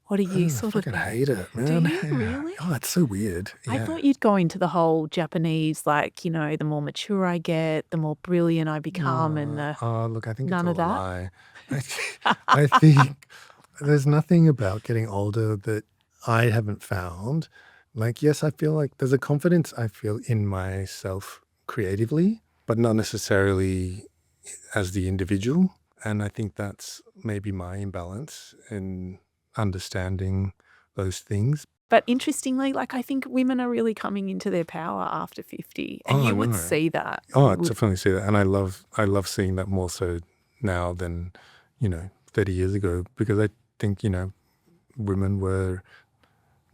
What are you I sort of fucking hate it, Do man. you really? Oh, it's so weird. I Yeah. thought you'd go into the whole Japanese, like, you know, the more mature I get, the more brilliant I become, and the Look, I think it's none all of a that. lie. I think there's nothing about getting older that I haven't found. Like, yes, I feel like there's a confidence I feel in myself creatively, but not necessarily as the individual. And I think that's maybe my imbalance in understanding those things. But interestingly, like, I think women are really coming into their power after 50, and Oh, you would no. see that. Oh, You I would. definitely see that. And I love seeing that more so now than, 30 years ago, because I think, women were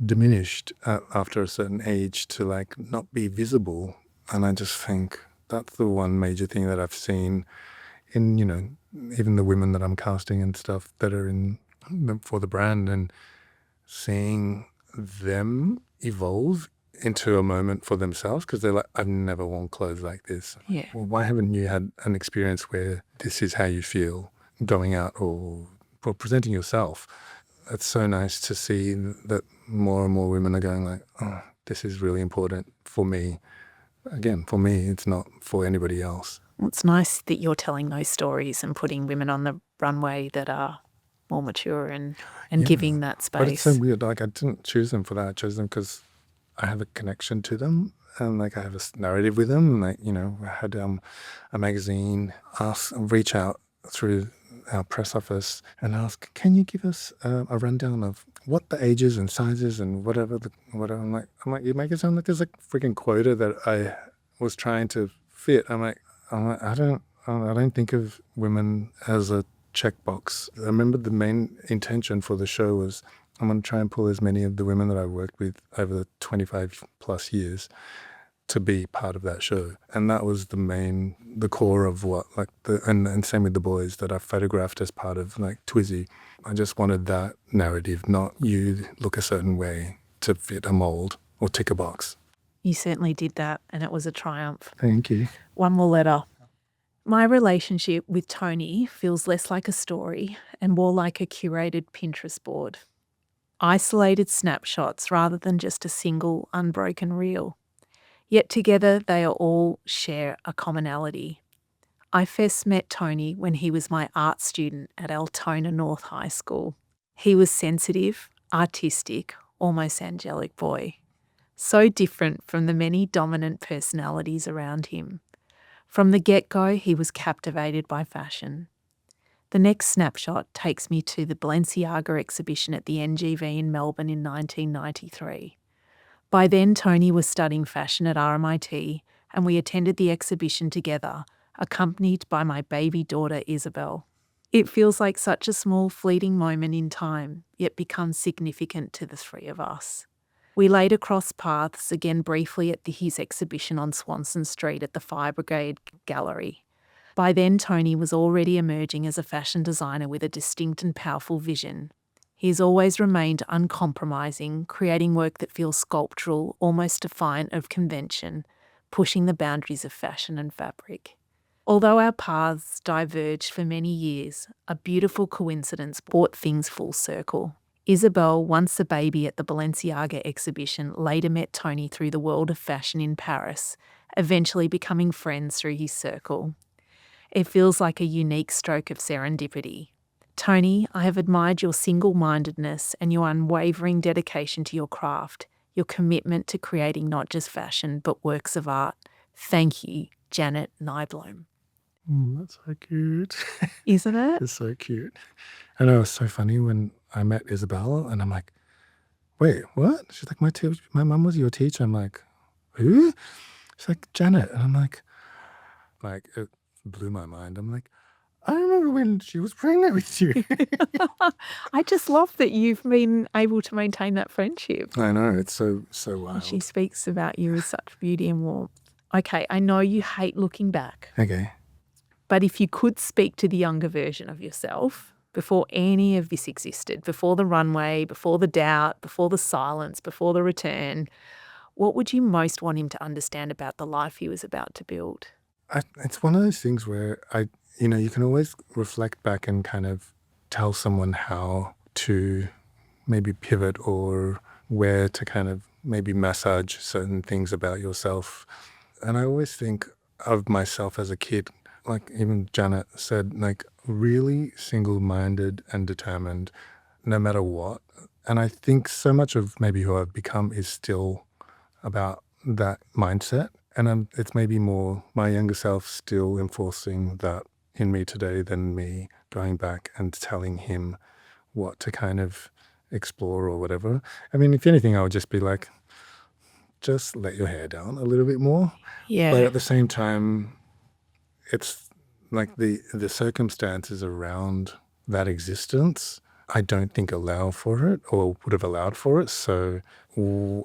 diminished after a certain age to like not be visible. And I just think that's the one major thing that I've seen in, even the women that I'm casting and stuff that are for the brand, and seeing them evolve into a moment for themselves because they're like, I've never worn clothes like this. Yeah. Well, why haven't you had an experience where this is how you feel going out or presenting yourself? It's so nice to see that more and more women are going like, oh, this is really important for me. Again, for me, it's not for anybody else. Well, it's nice that you're telling those stories and putting women on the runway that are more mature and Yeah. giving that But it's so space. weird. Like I didn't choose them for that. I chose them because I have a connection to them and like I have a narrative with them. And like, I had a magazine reach out through our press office and ask, can you give us a rundown of what the ages and sizes and whatever. I'm like, you make it sound like there's a freaking quota that I was trying to fit. I don't think of women as a checkbox. I remember the main intention for the show was I'm going to try and pull as many of the women that I worked with over the 25 plus years to be part of that show. And that was the core of what, like, and same with the boys that I photographed as part of, like, Twizzy. I just wanted that narrative, not you look a certain way to fit a mold or tick a box. You certainly did that, and it was a triumph. Thank you. One more letter. My relationship with Toni feels less like a story and more like a curated Pinterest board. Isolated snapshots rather than just a single unbroken reel. Yet together they all share a commonality. I first met Toni when he was my art student at Altona North High School. He was sensitive, artistic, almost angelic boy. So different from the many dominant personalities around him. From the get-go, he was captivated by fashion. The next snapshot takes me to the Balenciaga exhibition at the NGV in Melbourne in 1993. By then, Toni was studying fashion at RMIT, and we attended the exhibition together, accompanied by my baby daughter Isabel. It feels like such a small, fleeting moment in time, yet becomes significant to the three of us. We later crossed paths again briefly at his exhibition on Swanston Street at the Fire Brigade Gallery. By then, Toni was already emerging as a fashion designer with a distinct and powerful vision. He has always remained uncompromising, creating work that feels sculptural, almost defiant of convention, pushing the boundaries of fashion and fabric. Although our paths diverged for many years, a beautiful coincidence brought things full circle. Isabel, once a baby at the Balenciaga exhibition, later met Toni through the world of fashion in Paris, eventually becoming friends through his circle. It feels like a unique stroke of serendipity. Toni, I have admired your single-mindedness and your unwavering dedication to your craft, your commitment to creating not just fashion but works of art. Thank you, Janet Nyblom. That's so cute. Isn't it? It's so cute. I know, it's so funny when I met Isabel and I'm like, wait, what? She's like, my mum was your teacher. I'm like, who? She's like, Janet. And I'm like, it blew my mind. I'm like, I remember when she was pregnant with you. I just love that you've been able to maintain that friendship. I know, it's so wild. And she speaks about you with such beauty and warmth. Okay, I know you hate looking back. Okay. But if you could speak to the younger version of yourself before any of this existed, before the runway, before the doubt, before the silence, before the return, what would you most want him to understand about the life he was about to build? It's one of those things where you can always reflect back and kind of tell someone how to maybe pivot or where to kind of maybe massage certain things about yourself. And I always think of myself as a kid, like even Janet said, like really single-minded and determined no matter what. And I think so much of maybe who I've become is still about that mindset. And it's maybe more my younger self still enforcing that in me today than me going back and telling him what to kind of explore or whatever. I mean, if anything, I would just be like, just let your hair down a little bit more. Yeah. But at the same time, it's like the circumstances around that existence, I don't think allow for it or would have allowed for it. So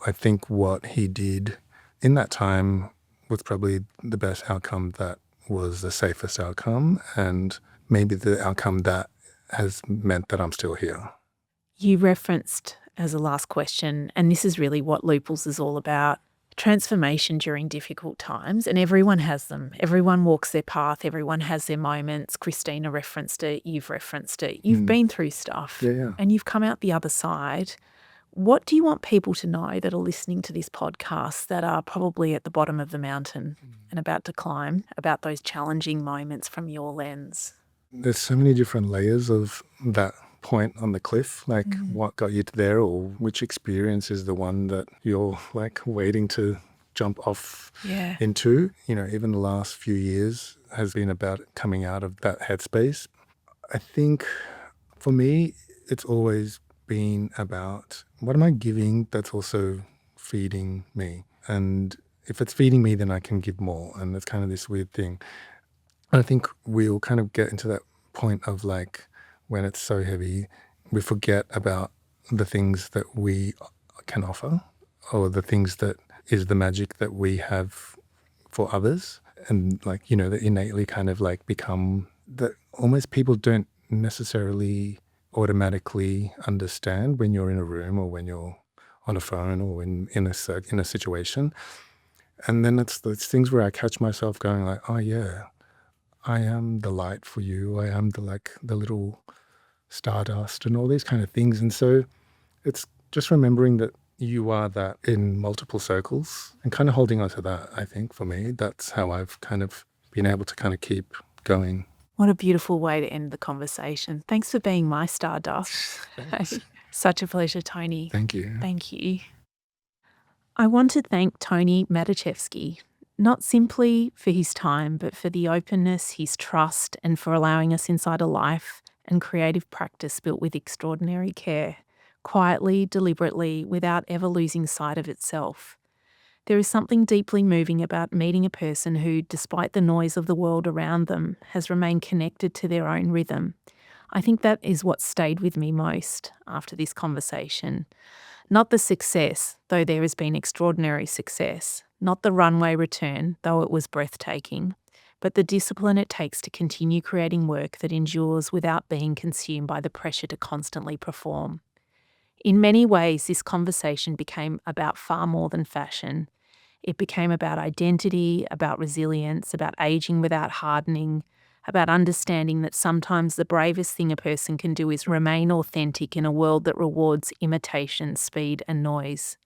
I think what he did in that time was probably the best outcome that was the safest outcome, and maybe the outcome that has meant that I'm still here. You referenced as a last question, and this is really what Looples is all about, transformation during difficult times, and everyone has them. Everyone walks their path. Everyone has their moments. Christina referenced it. You've referenced it. You've been through stuff, and you've come out the other side. What do you want people to know that are listening to this podcast that are probably at the bottom of the mountain and about to climb, about those challenging moments from your lens? There's so many different layers of that point on the cliff, like what got you to there, or which experience is the one that you're like waiting to jump off into. Even the last few years has been about coming out of that headspace. I think for me, it's always been about what am I giving that's also feeding me? And if it's feeding me, then I can give more. And it's kind of this weird thing. And I think we'll kind of get into that point of like when it's so heavy, we forget about the things that we can offer or the things that is the magic that we have for others. And like, that innately kind of like become that almost people don't necessarily automatically understand when you're in a room or when you're on a phone or in a situation. And then it's those things where I catch myself going like, oh yeah, I am the light for you. I am the little stardust and all these kind of things. And so it's just remembering that you are that in multiple circles and kind of holding on to that. I think for me, that's how I've kind of been able to kind of keep going. What a beautiful way to end the conversation. Thanks for being my stardust. Such a pleasure, Toni. Thank you. Thank you. I want to thank Toni Maticevski, not simply for his time, but for the openness, his trust, and for allowing us inside a life and creative practice built with extraordinary care, quietly, deliberately, without ever losing sight of itself. There is something deeply moving about meeting a person who, despite the noise of the world around them, has remained connected to their own rhythm. I think that is what stayed with me most after this conversation. Not the success, though there has been extraordinary success. Not the runway return, though it was breathtaking. But the discipline it takes to continue creating work that endures without being consumed by the pressure to constantly perform. In many ways, this conversation became about far more than fashion. It became about identity, about resilience, about aging without hardening, about understanding that sometimes the bravest thing a person can do is remain authentic in a world that rewards imitation, speed, and noise.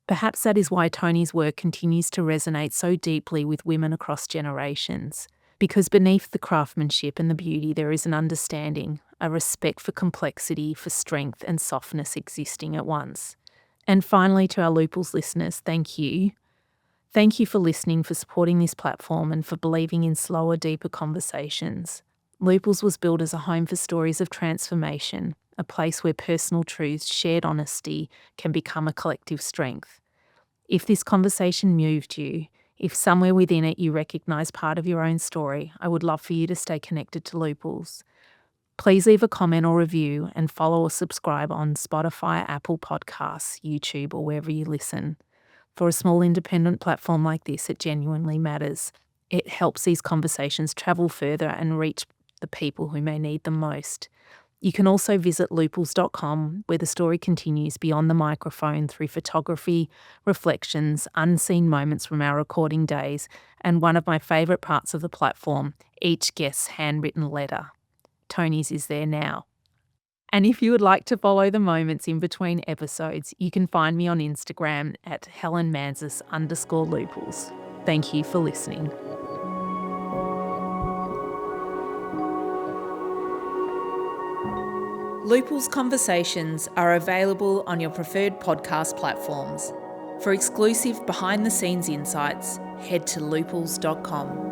Perhaps that is why Toni's work continues to resonate so deeply with women across generations, because beneath the craftsmanship and the beauty there is an understanding, a respect for complexity, for strength and softness existing at once. And finally, to our Looples listeners, thank you. Thank you for listening, for supporting this platform, and for believing in slower, deeper conversations. Looples was built as a home for stories of transformation, a place where personal truths, shared honesty, can become a collective strength. If this conversation moved you, if somewhere within it you recognise part of your own story, I would love for you to stay connected to Looples. Please leave a comment or review and follow or subscribe on Spotify, Apple Podcasts, YouTube, or wherever you listen. For a small independent platform like this, it genuinely matters. It helps these conversations travel further and reach the people who may need them most. You can also visit looples.com, where the story continues beyond the microphone through photography, reflections, unseen moments from our recording days, and one of my favourite parts of the platform, each guest's handwritten letter. Toni's is there now. And if you would like to follow the moments in between episodes, you can find me on Instagram at HelenManzis_Looples. Thank you for listening. Looples Conversations are available on your preferred podcast platforms. For exclusive behind-the-scenes insights, head to looples.com.